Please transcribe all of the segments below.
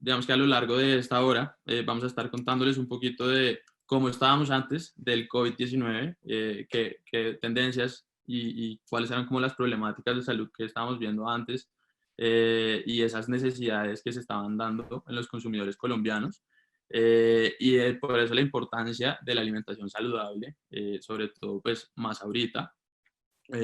digamos que a lo largo de esta hora vamos a estar contándoles un poquito de cómo estábamos antes del COVID-19, qué tendencias y cuáles eran como las problemáticas de salud que estábamos viendo antes y esas necesidades que se estaban dando en los consumidores colombianos. Por eso la importancia de la alimentación saludable, sobre todo pues más ahorita.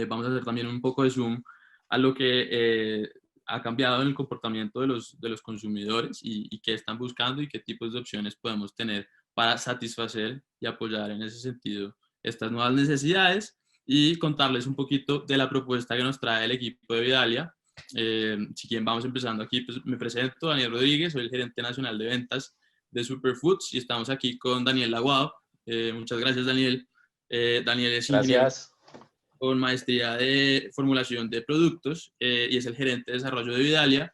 Vamos a hacer también un poco de zoom a lo que ha cambiado en el comportamiento de los consumidores y qué están buscando y qué tipos de opciones podemos tener para satisfacer y apoyar en ese sentido estas nuevas necesidades y contarles un poquito de la propuesta que nos trae el equipo de Vidalia. Si quieren, vamos empezando aquí, pues me presento, Daniel Rodríguez, soy el gerente nacional de ventas de Superfoods y estamos aquí con Daniel Laguado. Muchas gracias, Daniel. Daniel es ingeniero Gracias. con maestría de formulación de productos y es el gerente de desarrollo de Vidalia.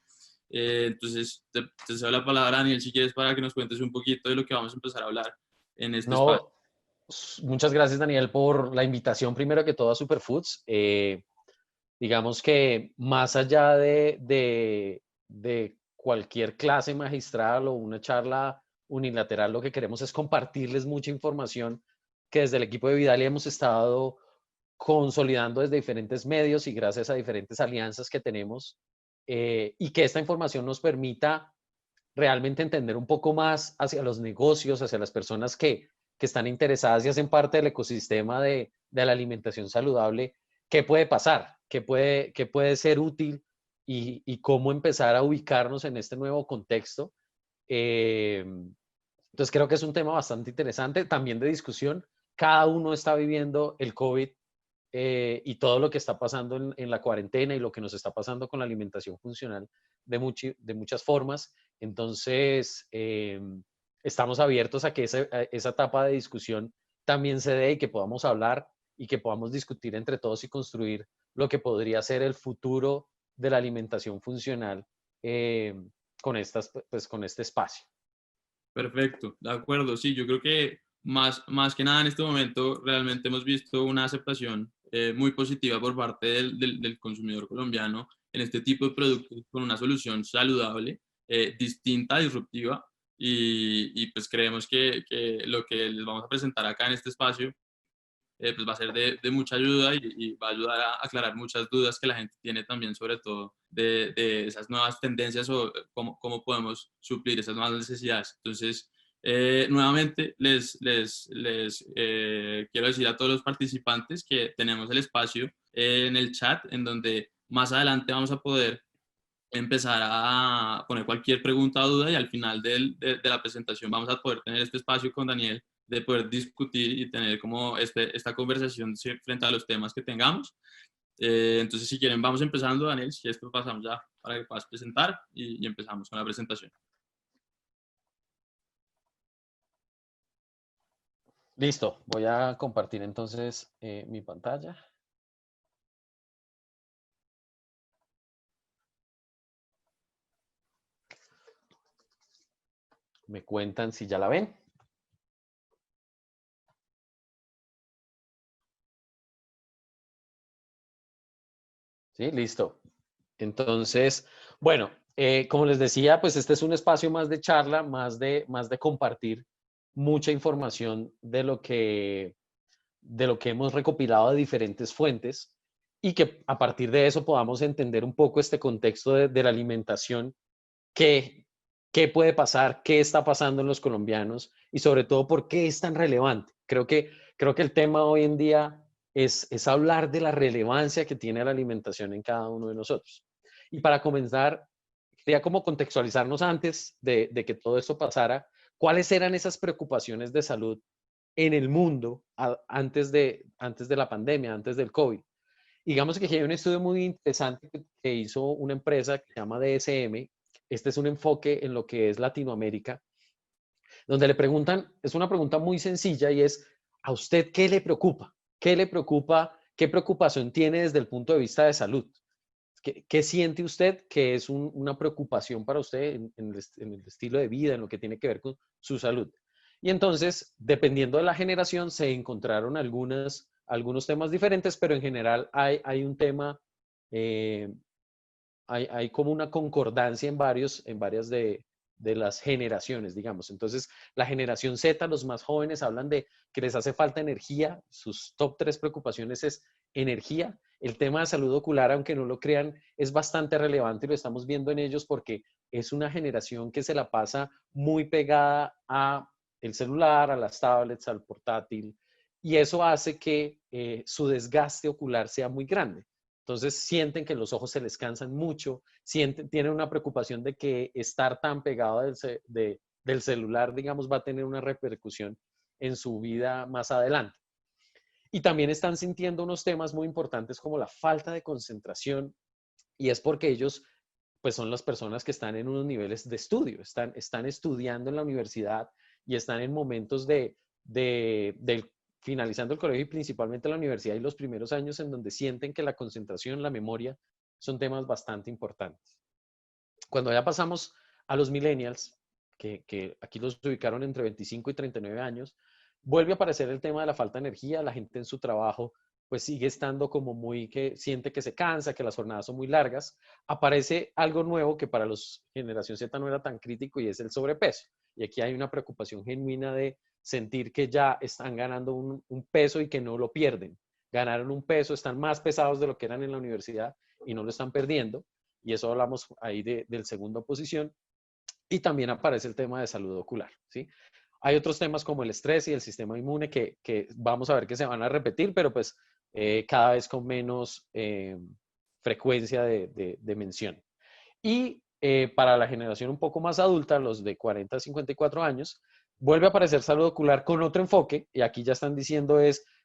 Entonces, te cedo la palabra, Daniel, si quieres, para que nos cuentes un poquito de lo que vamos a empezar a hablar en este espacio. No, muchas gracias, Daniel, por la invitación primero que todo a Superfoods. Digamos que más allá de cualquier clase magistral o una charla unilateral, lo que queremos es compartirles mucha información que desde el equipo de Vidalia hemos estado consolidando desde diferentes medios y gracias a diferentes alianzas que tenemos, y que esta información nos permita realmente entender un poco más hacia los negocios, hacia las personas que están interesadas y hacen parte del ecosistema de la alimentación saludable, qué puede pasar, qué puede ser útil y cómo empezar a ubicarnos en este nuevo contexto. Eh, entonces creo que es un tema bastante interesante, también de discusión. Cada uno está viviendo el COVID y todo lo que está pasando en la cuarentena y lo que nos está pasando con la alimentación funcional de muchas formas. Entonces, estamos abiertos a que esa etapa de discusión también se dé y que podamos hablar y que podamos discutir entre todos y construir lo que podría ser el futuro de la alimentación funcional con este espacio. Perfecto, de acuerdo. Sí, yo creo que más que nada en este momento realmente hemos visto una aceptación muy positiva por parte del consumidor colombiano en este tipo de productos con una solución saludable, distinta, disruptiva y pues creemos que lo que les vamos a presentar acá en este espacio pues va a ser de mucha ayuda y va a ayudar a aclarar muchas dudas que la gente tiene también, sobre todo de esas nuevas tendencias o cómo podemos suplir esas nuevas necesidades. Entonces, nuevamente les quiero decir a todos los participantes que tenemos el espacio en el chat en donde más adelante vamos a poder empezar a poner cualquier pregunta o duda y al final de la presentación vamos a poder tener este espacio con Daniel de poder discutir y tener como esta conversación frente a los temas que tengamos. Entonces, si quieren, vamos empezando, Daniel, si esto pasamos ya para que puedas presentar y empezamos con la presentación. Listo, voy a compartir entonces mi pantalla. Me cuentan si ya la ven. Sí, listo. Entonces, bueno, como les decía, pues este es un espacio más de charla, más de compartir mucha información de lo que hemos recopilado de diferentes fuentes y que a partir de eso podamos entender un poco este contexto de la alimentación, qué puede pasar, qué está pasando en los colombianos y sobre todo por qué es tan relevante. Creo que el tema hoy en día es hablar de la relevancia que tiene la alimentación en cada uno de nosotros. Y para comenzar, quería como contextualizarnos antes de que todo esto pasara, cuáles eran esas preocupaciones de salud en el mundo antes de la pandemia, antes del COVID. Digamos que aquí hay un estudio muy interesante que hizo una empresa que se llama DSM. Este es un enfoque en lo que es Latinoamérica, donde le preguntan, es una pregunta muy sencilla y es, ¿a usted qué le preocupa? ¿Qué le preocupa? ¿Qué preocupación tiene desde el punto de vista de salud? ¿Qué siente usted que es una preocupación para usted en el estilo de vida, en lo que tiene que ver con su salud? Y entonces, dependiendo de la generación, se encontraron algunos temas diferentes, pero en general hay un tema, hay como una concordancia en varias de las generaciones, digamos. Entonces, la generación Z, los más jóvenes, hablan de que les hace falta energía. Sus top 3 preocupaciones es energía. El tema de salud ocular, aunque no lo crean, es bastante relevante y lo estamos viendo en ellos porque es una generación que se la pasa muy pegada a el celular, a las tablets, al portátil, y eso hace que su desgaste ocular sea muy grande. Entonces sienten que los ojos se les cansan mucho, tienen una preocupación de que estar tan pegado del celular, digamos, va a tener una repercusión en su vida más adelante. Y también están sintiendo unos temas muy importantes como la falta de concentración, y es porque ellos pues son las personas que están en unos niveles de estudio, están estudiando en la universidad y están en momentos de finalizando el colegio y principalmente la universidad y los primeros años en donde sienten que la concentración, la memoria son temas bastante importantes. Cuando ya pasamos a los millennials, que aquí los ubicaron entre 25 y 39 años, vuelve a aparecer el tema de la falta de energía. La gente en su trabajo pues sigue estando como muy que siente que se cansa, que las jornadas son muy largas. Aparece algo nuevo que para los generación Z no era tan crítico y es el sobrepeso. Y aquí hay una preocupación genuina de sentir que ya están ganando un peso y que no lo pierden. Ganaron un peso, están más pesados de lo que eran en la universidad y no lo están perdiendo. Y eso hablamos ahí del segunda posición. Y también aparece el tema de salud ocular, ¿sí? Hay otros temas como el estrés y el sistema inmune que vamos a ver que se van a repetir, pero pues cada vez con menos frecuencia de mención. Y para la generación un poco más adulta, los de 40 a 54 años, vuelve a aparecer salud ocular con otro enfoque, y aquí ya están diciendo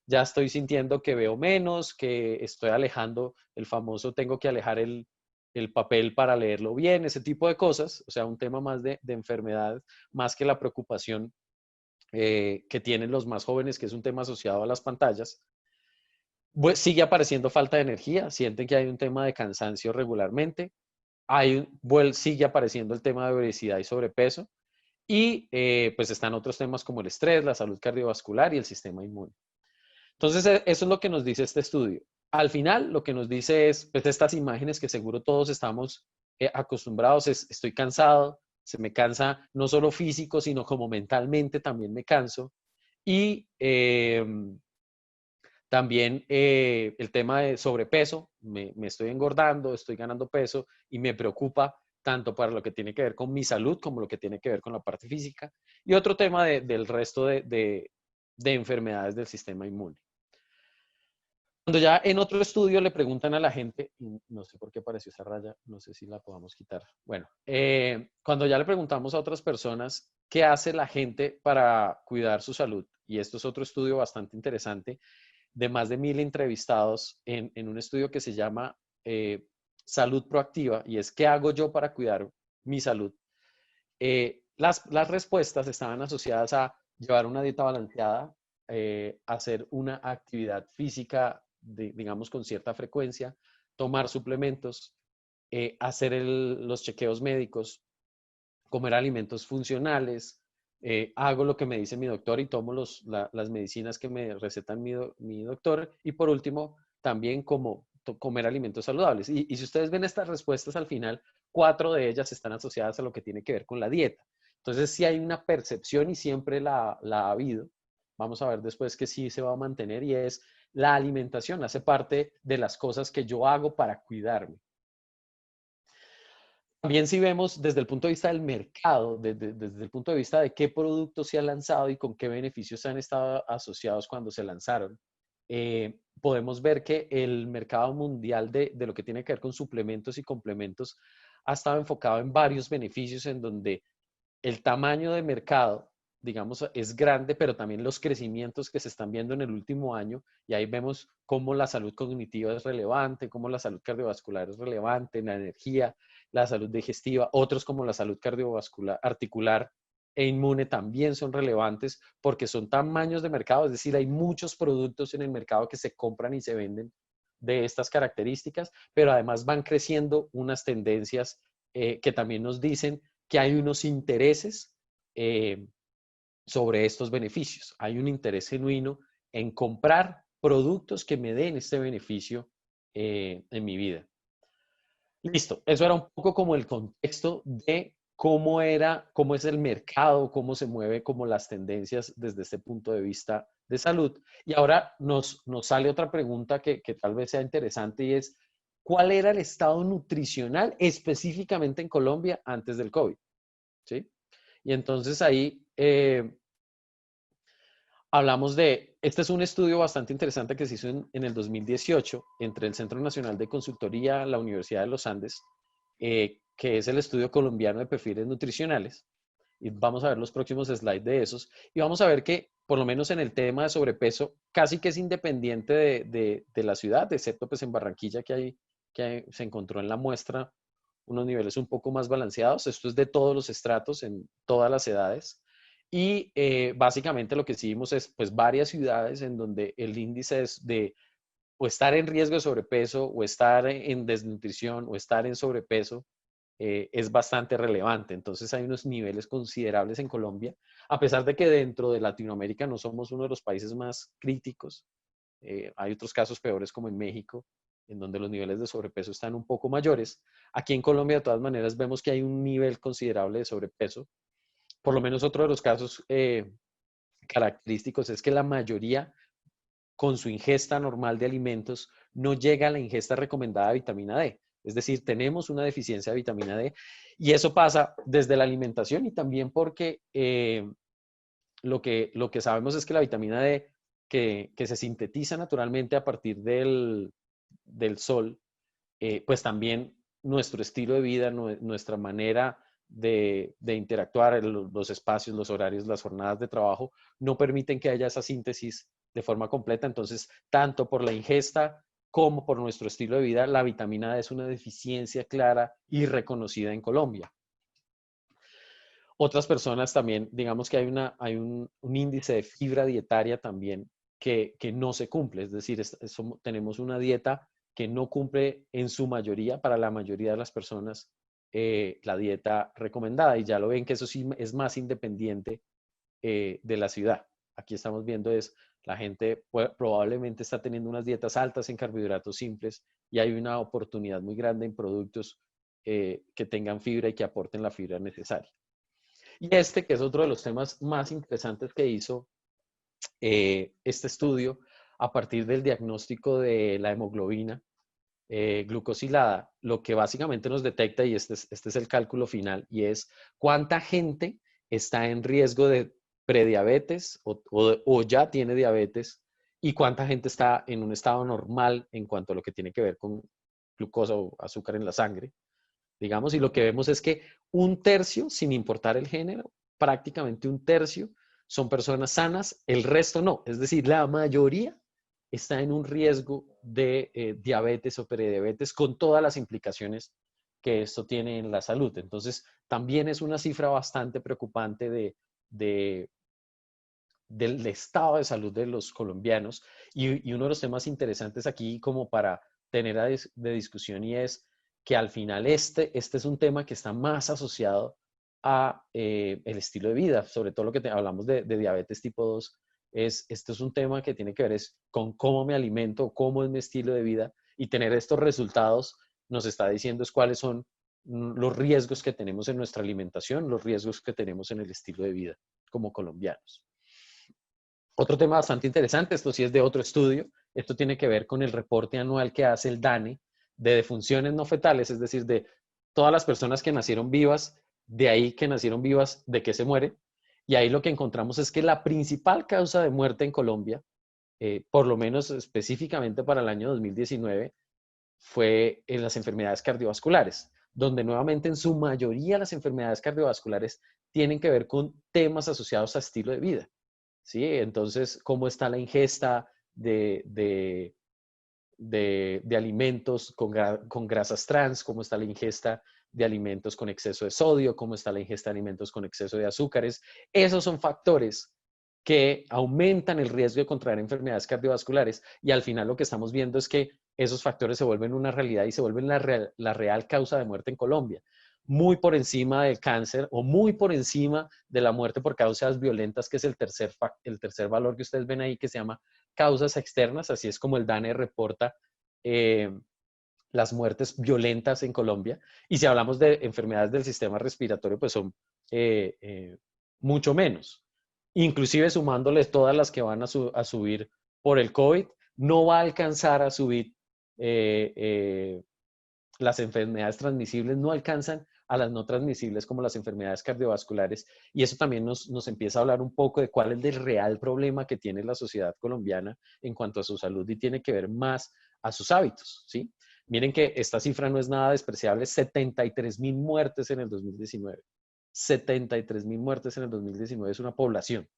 ya estoy sintiendo que veo menos, que estoy alejando el famoso, tengo que alejar el papel para leerlo bien, ese tipo de cosas, o sea, un tema más de enfermedad, más que la preocupación que tienen los más jóvenes, que es un tema asociado a las pantallas. Pues sigue apareciendo falta de energía, sienten que hay un tema de cansancio regularmente, sigue apareciendo el tema de obesidad y sobrepeso, y pues están otros temas como el estrés, la salud cardiovascular y el sistema inmune. Entonces, eso es lo que nos dice este estudio. Al final, lo que nos dice es, pues, estas imágenes que seguro todos estamos acostumbrados, estoy cansado, se me cansa no solo físico, sino como mentalmente también me canso. Y también el tema de sobrepeso, me estoy engordando, estoy ganando peso y me preocupa tanto para lo que tiene que ver con mi salud como lo que tiene que ver con la parte física. Y otro tema del resto de enfermedades del sistema inmune. Cuando ya en otro estudio le preguntan a la gente, y no sé por qué apareció esa raya, no sé si la podamos quitar. Bueno, cuando ya le preguntamos a otras personas qué hace la gente para cuidar su salud, y esto es otro estudio bastante interesante, de más de 1000 entrevistados en un estudio que se llama Salud Proactiva, y es ¿qué hago yo para cuidar mi salud? Las respuestas estaban asociadas a llevar una dieta balanceada, hacer una actividad física, digamos, con cierta frecuencia, tomar suplementos, hacer los chequeos médicos, comer alimentos funcionales, hago lo que me dice mi doctor y tomo las medicinas que me recetan mi doctor, y por último, también comer alimentos saludables. Y si ustedes ven estas respuestas al final, 4 de ellas están asociadas a lo que tiene que ver con la dieta. Entonces, sí hay una percepción y siempre la ha habido. Vamos a ver después que sí se va a mantener, y es la alimentación, hace parte de las cosas que yo hago para cuidarme. También si vemos desde el punto de vista del mercado, desde el punto de vista de qué productos se han lanzado y con qué beneficios han estado asociados cuando se lanzaron, podemos ver que el mercado mundial de lo que tiene que ver con suplementos y complementos ha estado enfocado en varios beneficios en donde el tamaño de mercado, digamos, es grande, pero también los crecimientos que se están viendo en el último año, y ahí vemos cómo la salud cognitiva es relevante, cómo la salud cardiovascular es relevante, la energía, la salud digestiva, otros como la salud cardiovascular, articular e inmune también son relevantes porque son tamaños de mercado, es decir, hay muchos productos en el mercado que se compran y se venden de estas características, pero además van creciendo unas tendencias que también nos dicen que hay unos intereses sobre estos beneficios. Hay un interés genuino en comprar productos que me den este beneficio en mi vida. Listo, eso era un poco como el contexto de cómo es el mercado, cómo se mueve, como las tendencias desde este punto de vista de salud. Y ahora nos sale otra pregunta que tal vez sea interesante y es, ¿cuál era el estado nutricional específicamente en Colombia antes del COVID? ¿Sí? Y entonces ahí hablamos este es un estudio bastante interesante que se hizo en el 2018 entre el Centro Nacional de Consultoría, la Universidad de los Andes, que es el estudio colombiano de perfiles nutricionales. Y vamos a ver los próximos slides de esos. Y vamos a ver que, por lo menos en el tema de sobrepeso, casi que es independiente de la ciudad, excepto pues en Barranquilla, se encontró en la muestra unos niveles un poco más balanceados. Esto es de todos los estratos, en todas las edades. Y básicamente lo que sí vimos es pues varias ciudades en donde el índice es de o estar en riesgo de sobrepeso o estar en desnutrición o estar en sobrepeso es bastante relevante. Entonces hay unos niveles considerables en Colombia, a pesar de que dentro de Latinoamérica no somos uno de los países más críticos. Hay otros casos peores como en México, en donde los niveles de sobrepeso están un poco mayores. Aquí en Colombia, de todas maneras, vemos que hay un nivel considerable de sobrepeso. Por lo menos otro de los casos característicos es que la mayoría con su ingesta normal de alimentos no llega a la ingesta recomendada de vitamina D. Es decir, tenemos una deficiencia de vitamina D y eso pasa desde la alimentación y también porque lo que sabemos es que la vitamina D que se sintetiza naturalmente a partir del sol, pues también nuestro estilo de vida, nuestra manera de interactuar, los espacios, los horarios, las jornadas de trabajo, no permiten que haya esa síntesis de forma completa. Entonces, tanto por la ingesta como por nuestro estilo de vida, la vitamina D es una deficiencia clara y reconocida en Colombia. Otras personas también, digamos que hay un índice de fibra dietaria también que no se cumple, es decir, tenemos una dieta que no cumple en su mayoría, para la mayoría de las personas, la dieta recomendada. Y ya lo ven que eso sí es más independiente de la ciudad. Aquí estamos viendo es la gente probablemente está teniendo unas dietas altas en carbohidratos simples y hay una oportunidad muy grande en productos que tengan fibra y que aporten la fibra necesaria. Y este, que es otro de los temas más interesantes que hizo este estudio a partir del diagnóstico de la hemoglobina glucosilada, lo que básicamente nos detecta, y este es el cálculo final, y es cuánta gente está en riesgo de prediabetes o ya tiene diabetes y cuánta gente está en un estado normal en cuanto a lo que tiene que ver con glucosa o azúcar en la sangre, digamos, y lo que vemos es que un tercio, sin importar el género, prácticamente un tercio son personas sanas, el resto no. Es decir, la mayoría está en un riesgo de diabetes o prediabetes con todas las implicaciones que esto tiene en la salud. Entonces, también es una cifra bastante preocupante del estado de salud de los colombianos. Y uno de los temas interesantes aquí como para tener de discusión y es que al final este es un tema que está más asociado a el estilo de vida, sobre todo lo que hablamos de diabetes tipo 2, esto es un tema que tiene que ver es con cómo me alimento, cómo es mi estilo de vida y tener estos resultados nos está diciendo es cuáles son los riesgos que tenemos en nuestra alimentación, los riesgos que tenemos en el estilo de vida como colombianos. Otro tema bastante interesante, esto sí es de otro estudio, esto tiene que ver con el reporte anual que hace el DANE de defunciones no fetales, es decir, de todas las personas que nacieron vivas, de ahí que nacieron vivas, de que se mueren. Y ahí lo que encontramos es que la principal causa de muerte en Colombia, por lo menos específicamente para el año 2019, fue en las enfermedades cardiovasculares, donde nuevamente en su mayoría las enfermedades cardiovasculares tienen que ver con temas asociados a estilo de vida. ¿Sí? Entonces, ¿cómo está la ingesta de alimentos con grasas trans? ¿Cómo está la ingesta de alimentos con exceso de sodio? ¿Cómo está la ingesta de alimentos con exceso de azúcares? Esos son factores que aumentan el riesgo de contraer enfermedades cardiovasculares y al final lo que estamos viendo es que esos factores se vuelven una realidad y se vuelven la real causa de muerte en Colombia, muy por encima del cáncer o muy por encima de la muerte por causas violentas, que es el tercer valor que ustedes ven ahí, que se llama causas externas, así es como el DANE reporta las muertes violentas en Colombia. Y si hablamos de enfermedades del sistema respiratorio, pues son mucho menos. Inclusive sumándoles todas las que van a subir por el COVID, no va a alcanzar a subir las enfermedades transmisibles, no alcanzan a las no transmisibles como las enfermedades cardiovasculares. Y eso también nos empieza a hablar un poco de cuál es el real problema que tiene la sociedad colombiana en cuanto a su salud y tiene que ver más a sus hábitos, ¿sí? Miren que esta cifra no es nada despreciable, 73,000 muertes en el 2019. 73,000 muertes en el 2019 es una población,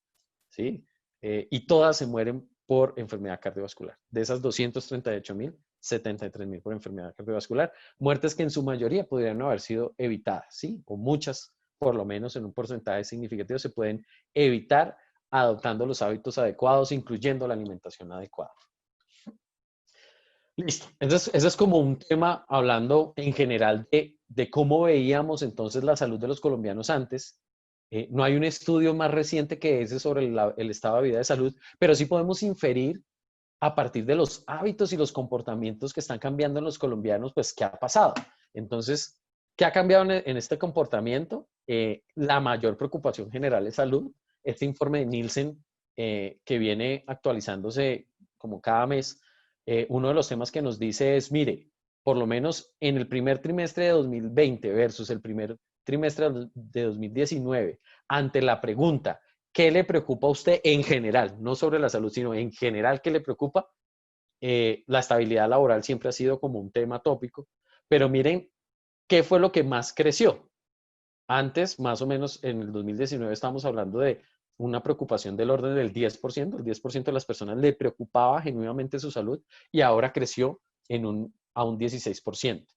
¿sí? Y todas se mueren por enfermedad cardiovascular. De esas 238,000, 73,000 por enfermedad cardiovascular. Muertes que en su mayoría podrían haber sido evitadas, ¿sí? O muchas, por lo menos en un porcentaje significativo, se pueden evitar adoptando los hábitos adecuados, incluyendo la alimentación adecuada. Listo. Entonces, ese es como un tema hablando en general de cómo veíamos entonces la salud de los colombianos antes. No hay un estudio más reciente que ese sobre el estado de vida de salud, pero sí podemos inferir a partir de los hábitos y los comportamientos que están cambiando en los colombianos, pues, ¿qué ha pasado? Entonces, ¿qué ha cambiado en este comportamiento? La mayor preocupación general es salud. Este informe de Nielsen, que viene actualizándose como cada mes, uno de los temas que nos dice es, mire, por lo menos en el primer trimestre de 2020 versus el primer trimestre de 2019, ante la pregunta, ¿qué le preocupa a usted en general? No sobre la salud, sino en general, ¿qué le preocupa? La estabilidad laboral siempre ha sido como un tema tópico, pero miren, ¿qué fue lo que más creció? Antes, más o menos en el 2019, estábamos hablando de una preocupación del orden del 10%. El 10% de las personas le preocupaba genuinamente su salud y ahora creció a un 16%.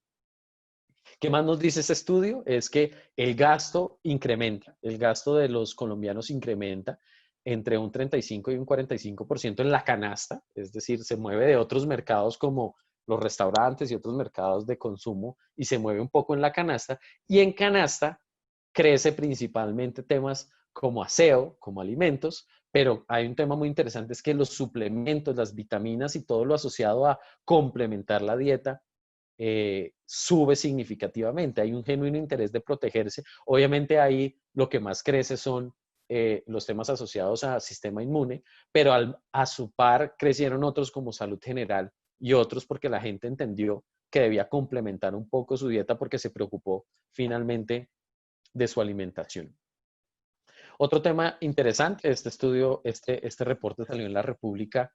¿Qué más nos dice este estudio? Es que el gasto incrementa, el gasto de los colombianos incrementa entre un 35 y un 45% en la canasta, es decir, se mueve de otros mercados como los restaurantes y otros mercados de consumo y se mueve un poco en la canasta, y en canasta crece principalmente temas como aseo, como alimentos, pero hay un tema muy interesante, es que los suplementos, las vitaminas y todo lo asociado a complementar la dieta sube significativamente. Hay un genuino interés de protegerse. Obviamente ahí lo que más crece son los temas asociados a sistema inmune, pero a su par crecieron otros como salud general y otros porque la gente entendió que debía complementar un poco su dieta porque se preocupó finalmente de su alimentación. Otro tema interesante, este estudio, este reporte salió en La República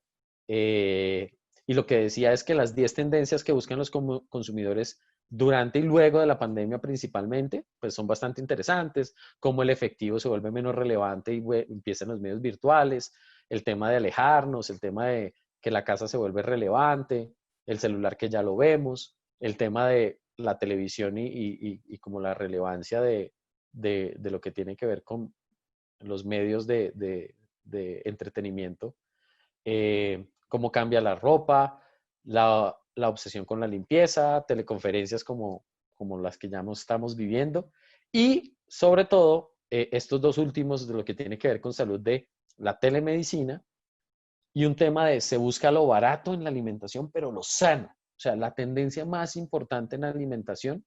y lo que decía es que las 10 tendencias que buscan los consumidores durante y luego de la pandemia principalmente, pues son bastante interesantes, cómo el efectivo se vuelve menos relevante y empiezan los medios virtuales, el tema de alejarnos, el tema de que la casa se vuelve relevante, el celular que ya lo vemos, el tema de la televisión y como la relevancia de lo que tiene que ver con los medios de entretenimiento, cómo cambia la ropa, la obsesión con la limpieza, teleconferencias como las que ya estamos viviendo y sobre todo estos dos últimos de lo que tiene que ver con salud de la telemedicina y un tema de se busca lo barato en la alimentación, pero lo sano. O sea, la tendencia más importante en la alimentación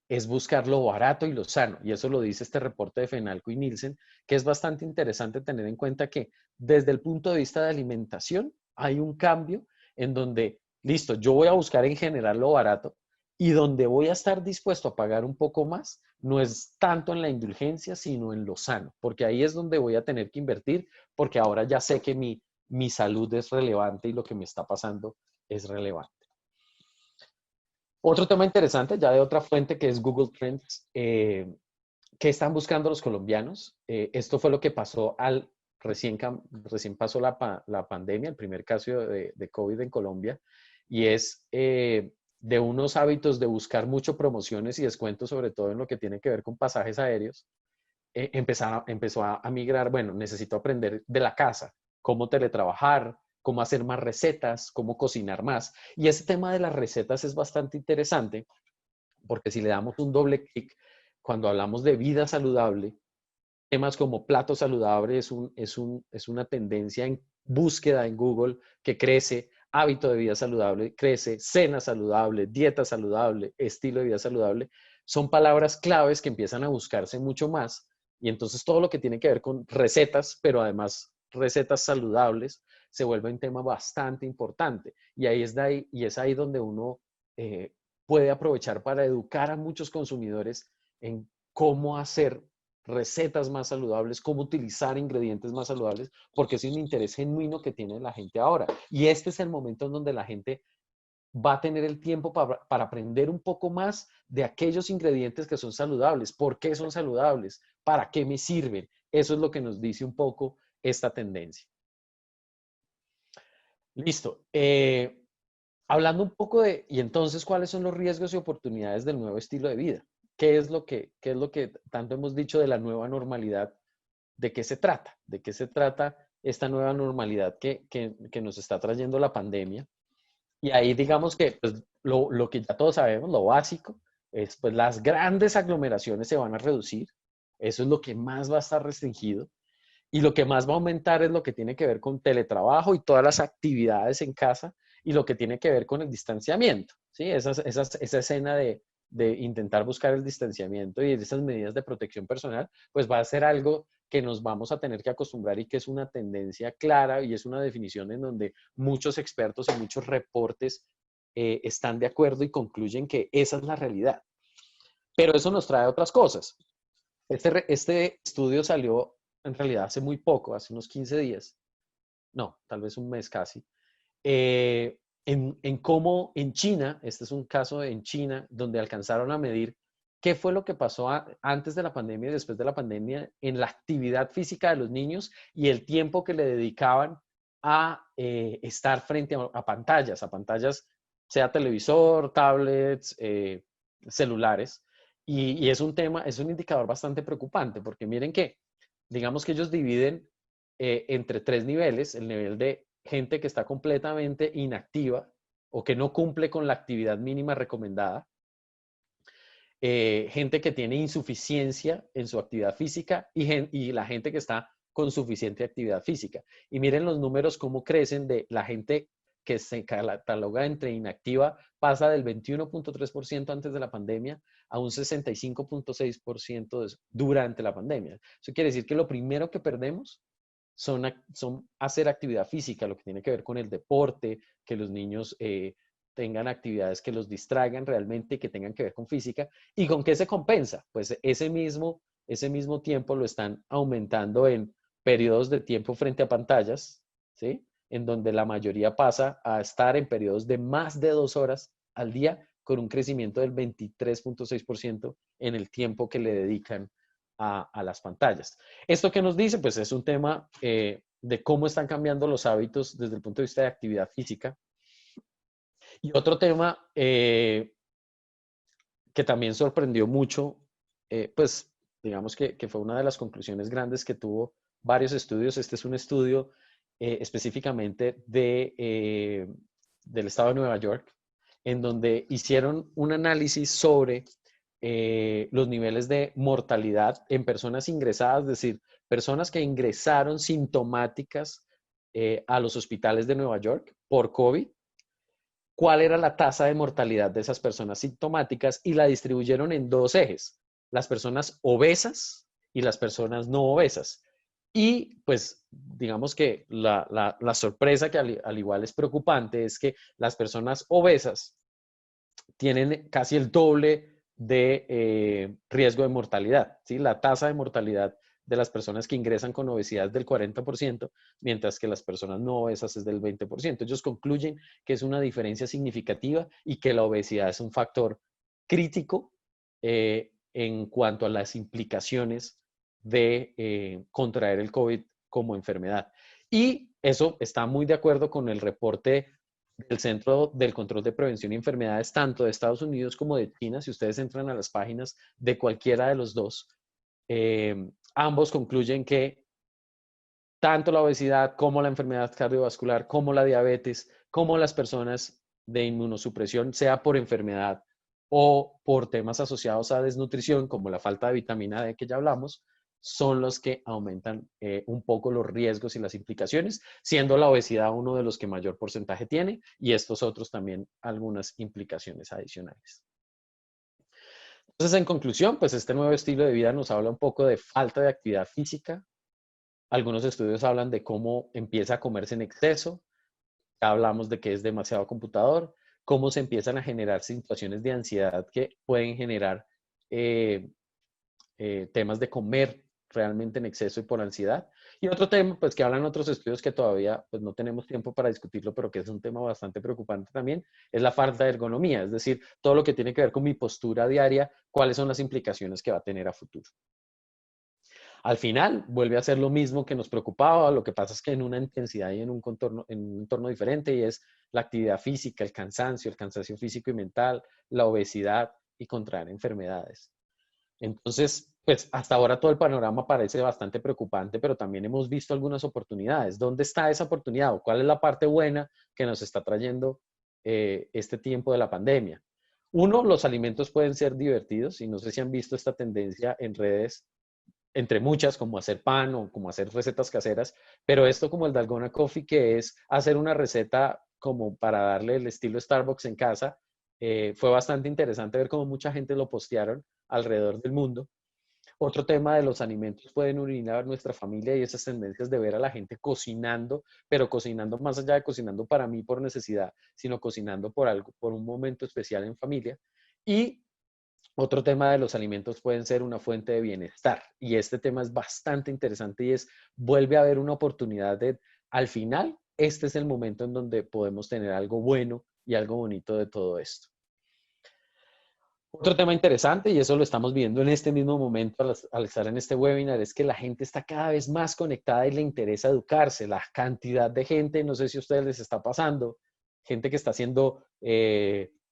es buscar lo barato y lo sano. Y eso lo dice este reporte de Fenalco y Nielsen, que es bastante interesante tener en cuenta que desde el punto de vista de alimentación hay un cambio en donde, listo, yo voy a buscar en general lo barato y donde voy a estar dispuesto a pagar un poco más no es tanto en la indulgencia, sino en lo sano, porque ahí es donde voy a tener que invertir, porque ahora ya sé que mi salud es relevante y lo que me está pasando es relevante. Otro tema interesante, ya de otra fuente que es Google Trends, ¿qué están buscando los colombianos? Esto fue lo que pasó recién pasó la pandemia, el primer caso de COVID en Colombia, y es de unos hábitos de buscar mucho promociones y descuentos, sobre todo en lo que tiene que ver con pasajes aéreos. Empezó a migrar, bueno, necesito aprender de la casa, cómo teletrabajar, cómo hacer más recetas, cómo cocinar más. Y ese tema de las recetas es bastante interesante porque si le damos un doble clic, cuando hablamos de vida saludable, temas como plato saludable es una tendencia en búsqueda en Google que crece. hábito de vida saludable crece, cena saludable, dieta saludable, estilo de vida saludable, son palabras claves que empiezan a buscarse mucho más. Y entonces todo lo que tiene que ver con recetas, pero además recetas saludables, se vuelve un tema bastante importante. Y es ahí donde uno puede aprovechar para educar a muchos consumidores en cómo hacer recetas más saludables, cómo utilizar ingredientes más saludables, porque es un interés genuino que tiene la gente ahora. Y este es el momento en donde la gente va a tener el tiempo para aprender un poco más de aquellos ingredientes que son saludables, por qué son saludables, para qué me sirven. Eso es lo que nos dice un poco esta tendencia. Listo. Hablando un poco y entonces, ¿cuáles son los riesgos y oportunidades del nuevo estilo de vida? ¿Qué es lo que tanto hemos dicho de la nueva normalidad? ¿De qué se trata? ¿De qué se trata esta nueva normalidad que nos está trayendo la pandemia? Y ahí digamos que pues, lo que ya todos sabemos, lo básico, es pues las grandes aglomeraciones se van a reducir. Eso es lo que más va a estar restringido. Y lo que más va a aumentar es lo que tiene que ver con teletrabajo y todas las actividades en casa y lo que tiene que ver con el distanciamiento, ¿sí? Esa escena de intentar buscar el distanciamiento y esas medidas de protección personal, pues va a ser algo que nos vamos a tener que acostumbrar y que es una tendencia clara y es una definición en donde muchos expertos y muchos reportes están de acuerdo y concluyen que esa es la realidad. Pero eso nos trae otras cosas. Este estudio salió en realidad hace muy poco, hace unos 15 días, no, tal vez un mes casi, en cómo en China, este es un caso en China, donde alcanzaron a medir qué fue lo que pasó antes de la pandemia y después de la pandemia en la actividad física de los niños y el tiempo que le dedicaban a estar frente a pantallas, sea televisor, tablets, celulares. Y es un tema, es un indicador bastante preocupante, porque miren que, digamos que ellos dividen entre tres niveles, el nivel de gente que está completamente inactiva o que no cumple con la actividad mínima recomendada, gente que tiene insuficiencia en su actividad física y la gente que está con suficiente actividad física. Y miren los números cómo crecen de la gente que se cataloga entre inactiva, pasa del 21.3% antes de la pandemia a un 65.6% durante la pandemia. Eso quiere decir que lo primero que perdemos son hacer actividad física, lo que tiene que ver con el deporte, que los niños tengan actividades que los distraigan realmente, que tengan que ver con física. ¿Y con qué se compensa? Pues ese mismo tiempo lo están aumentando en periodos de tiempo frente a pantallas, ¿sí? En donde la mayoría pasa a estar en periodos de más de 2 horas al día, con un crecimiento del 23.6% en el tiempo que le dedican a las pantallas. ¿Esto qué nos dice? Pues es un tema de cómo están cambiando los hábitos desde el punto de vista de actividad física. Y otro tema que también sorprendió mucho, pues digamos que fue una de las conclusiones grandes que tuvo varios estudios. Este es un estudio específicamente del estado de Nueva York, en donde hicieron un análisis sobre los niveles de mortalidad en personas ingresadas, es decir, personas que ingresaron sintomáticas a los hospitales de Nueva York por COVID, cuál era la tasa de mortalidad de esas personas sintomáticas y la distribuyeron en dos ejes, las personas obesas y las personas no obesas. Y pues digamos que la sorpresa que al igual es preocupante es que las personas obesas tienen casi el doble de riesgo de mortalidad, ¿sí? La tasa de mortalidad de las personas que ingresan con obesidad es del 40%, mientras que las personas no obesas es del 20%. Ellos concluyen que es una diferencia significativa y que la obesidad es un factor crítico en cuanto a las implicaciones de contraer el COVID como enfermedad. Y eso está muy de acuerdo con el reporte del Centro del Control de Prevención y Enfermedades, tanto de Estados Unidos como de China. Si ustedes entran a las páginas de cualquiera de los dos, ambos concluyen que tanto la obesidad como la enfermedad cardiovascular, como la diabetes, como las personas de inmunosupresión, sea por enfermedad o por temas asociados a desnutrición, como la falta de vitamina D que ya hablamos, son los que aumentan un poco los riesgos y las implicaciones, siendo la obesidad uno de los que mayor porcentaje tiene y estos otros también algunas implicaciones adicionales. Entonces, en conclusión, pues este nuevo estilo de vida nos habla un poco de falta de actividad física. Algunos estudios hablan de cómo empieza a comerse en exceso. Ya hablamos de que es demasiado computador, cómo se empiezan a generar situaciones de ansiedad que pueden generar eh, temas de comer realmente en exceso y por ansiedad. Y otro tema, pues que hablan otros estudios que todavía pues, no tenemos tiempo para discutirlo, pero que es un tema bastante preocupante también, es la falta de ergonomía, es decir, todo lo que tiene que ver con mi postura diaria, cuáles son las implicaciones que va a tener a futuro. Al final vuelve a ser lo mismo que nos preocupaba, lo que pasa es que en una intensidad y en un entorno diferente, y es la actividad física, el cansancio físico y mental, la obesidad y contraer enfermedades. Entonces, pues hasta ahora todo el panorama parece bastante preocupante, pero también hemos visto algunas oportunidades. ¿Dónde está esa oportunidad o cuál es la parte buena que nos está trayendo este tiempo de la pandemia? Uno, los alimentos pueden ser divertidos y no sé si han visto esta tendencia en redes, entre muchas, como hacer pan o como hacer recetas caseras, pero esto como el Dalgona Coffee, que es hacer una receta como para darle el estilo Starbucks en casa, fue bastante interesante ver cómo mucha gente lo postearon alrededor del mundo. Otro tema de los alimentos pueden unir a nuestra familia y esas tendencias de ver a la gente cocinando, pero cocinando más allá de cocinando para mí por necesidad, sino cocinando por algo, por un momento especial en familia. Y otro tema de los alimentos pueden ser una fuente de bienestar. Y este tema es bastante interesante y es, vuelve a haber una oportunidad de, al final, este es el momento en donde podemos tener algo bueno y algo bonito de todo esto. Otro tema interesante, y eso lo estamos viendo en este mismo momento al estar en este webinar, es que la gente está cada vez más conectada y le interesa educarse. La cantidad de gente, no sé si a ustedes les está pasando, gente que está haciendo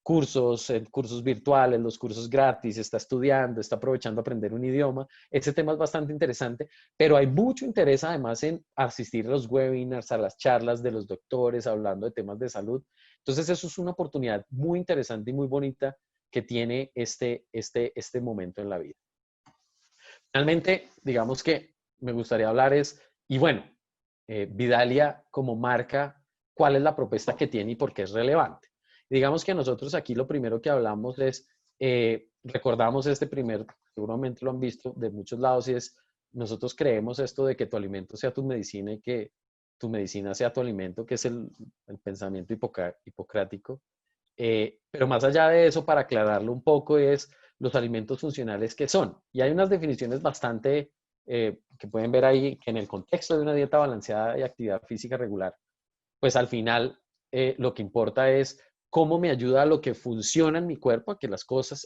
cursos virtuales, los cursos gratis, está estudiando, está aprovechando a aprender un idioma. Ese tema es bastante interesante, pero hay mucho interés además en asistir a los webinars, a las charlas de los doctores, hablando de temas de salud. Entonces eso es una oportunidad muy interesante y muy bonita que tiene este momento en la vida. Finalmente, digamos que me gustaría hablar y bueno, Vidalia como marca, ¿cuál es la propuesta que tiene y por qué es relevante? Digamos que nosotros aquí lo primero que hablamos es, recordamos seguramente lo han visto de muchos lados, y es, nosotros creemos esto de que tu alimento sea tu medicina y que tu medicina sea tu alimento, que es el pensamiento hipocrático. Pero más allá de eso, para aclararlo un poco, es los alimentos funcionales que son. Y hay unas definiciones bastante que pueden ver ahí, que en el contexto de una dieta balanceada y actividad física regular, pues al final lo que importa es cómo me ayuda a lo que funciona en mi cuerpo, a que las cosas,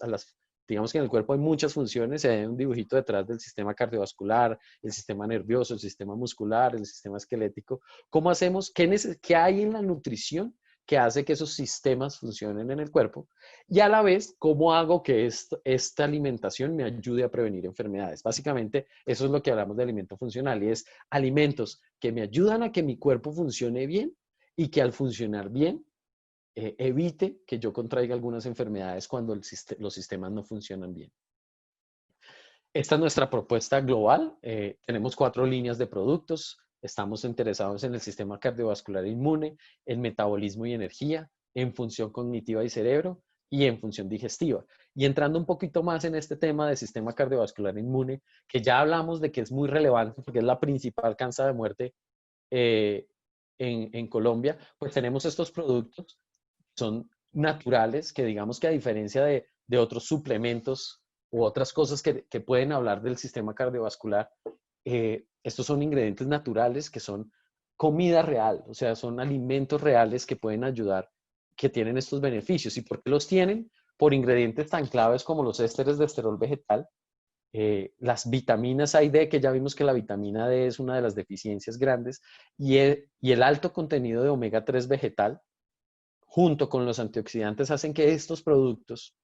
digamos que en el cuerpo hay muchas funciones, hay un dibujito detrás del sistema cardiovascular, el sistema nervioso, el sistema muscular, el sistema esquelético. ¿Cómo hacemos? ¿Qué hay en la nutrición que hace que esos sistemas funcionen en el cuerpo? Y a la vez, ¿cómo hago que esta alimentación me ayude a prevenir enfermedades? Básicamente, eso es lo que hablamos de alimento funcional, y es alimentos que me ayudan a que mi cuerpo funcione bien y que al funcionar bien evite que yo contraiga algunas enfermedades cuando los sistemas no funcionan bien. Esta es nuestra propuesta global. Tenemos 4 líneas de productos. Estamos interesados en el sistema cardiovascular inmune, en metabolismo y energía, en función cognitiva y cerebro y en función digestiva. Y entrando un poquito más en este tema del sistema cardiovascular inmune, que ya hablamos de que es muy relevante porque es la principal causa de muerte en Colombia, pues tenemos estos productos, son naturales, que digamos que a diferencia de otros suplementos u otras cosas que pueden hablar del sistema cardiovascular, estos son ingredientes naturales que son comida real, o sea, son alimentos reales que pueden ayudar, que tienen estos beneficios. ¿Y por qué los tienen? Por ingredientes tan claves como los ésteres de esterol vegetal, las vitaminas A y D, que ya vimos que la vitamina D es una de las deficiencias grandes, y el alto contenido de omega 3 vegetal, junto con los antioxidantes, hacen que estos productos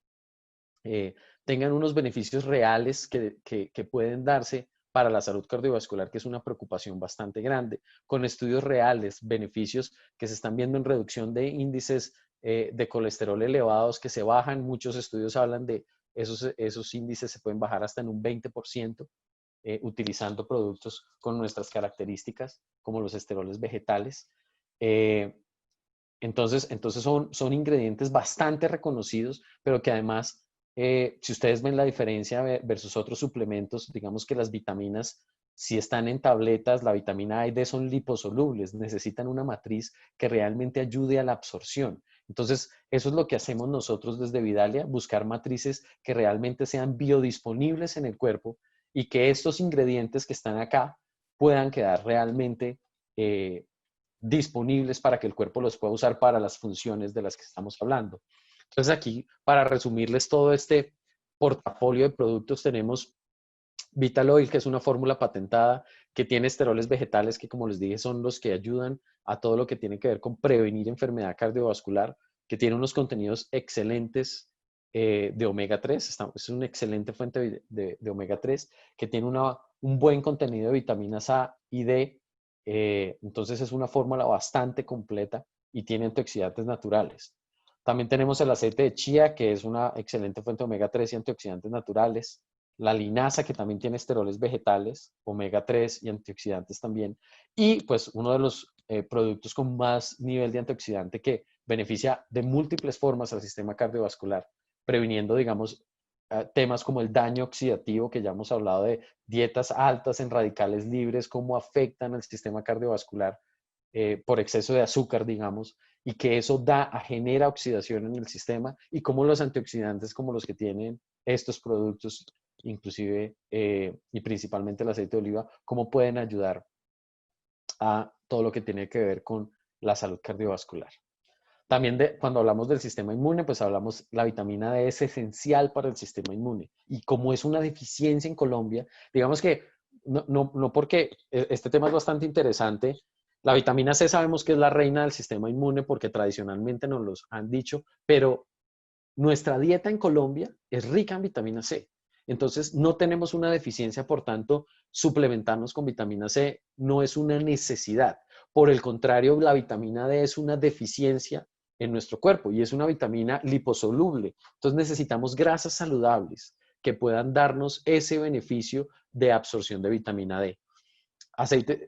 tengan unos beneficios reales que pueden darse para la salud cardiovascular, que es una preocupación bastante grande, con estudios reales, beneficios que se están viendo en reducción de índices de colesterol elevados que se bajan. Muchos estudios hablan de esos índices se pueden bajar hasta en un 20%. utilizando productos con nuestras características, como los esteroles vegetales. Entonces son ingredientes bastante reconocidos, pero que además, si ustedes ven la diferencia versus otros suplementos, digamos que las vitaminas, si están en tabletas, la vitamina A y D son liposolubles, necesitan una matriz que realmente ayude a la absorción. Entonces, eso es lo que hacemos nosotros desde Vidalia, buscar matrices que realmente sean biodisponibles en el cuerpo y que estos ingredientes que están acá puedan quedar realmente disponibles para que el cuerpo los pueda usar para las funciones de las que estamos hablando. Entonces aquí, para resumirles todo este portafolio de productos, tenemos Vital Oil, que es una fórmula patentada que tiene esteroles vegetales que, como les dije, son los que ayudan a todo lo que tiene que ver con prevenir enfermedad cardiovascular, que tiene unos contenidos excelentes de omega 3, es una excelente fuente de omega 3, que tiene un buen contenido de vitaminas A y D, entonces es una fórmula bastante completa y tiene antioxidantes naturales. También tenemos el aceite de chía, que es una excelente fuente de omega 3 y antioxidantes naturales. La linaza, que también tiene esteroles vegetales, omega 3 y antioxidantes también. Y pues uno de los productos con más nivel de antioxidante que beneficia de múltiples formas al sistema cardiovascular, previniendo, digamos, temas como el daño oxidativo, que ya hemos hablado de dietas altas en radicales libres, cómo afectan al sistema cardiovascular por exceso de azúcar, digamos, y que eso genera oxidación en el sistema, y cómo los antioxidantes como los que tienen estos productos, inclusive y principalmente el aceite de oliva, cómo pueden ayudar a todo lo que tiene que ver con la salud cardiovascular. También cuando hablamos del sistema inmune, pues hablamos, la vitamina D es esencial para el sistema inmune. Y como es una deficiencia en Colombia, digamos que no porque este tema es bastante interesante, la vitamina C sabemos que es la reina del sistema inmune porque tradicionalmente nos lo han dicho, pero nuestra dieta en Colombia es rica en vitamina C. Entonces, no tenemos una deficiencia, por tanto, suplementarnos con vitamina C no es una necesidad. Por el contrario, la vitamina D es una deficiencia en nuestro cuerpo y es una vitamina liposoluble. Entonces, necesitamos grasas saludables que puedan darnos ese beneficio de absorción de vitamina D.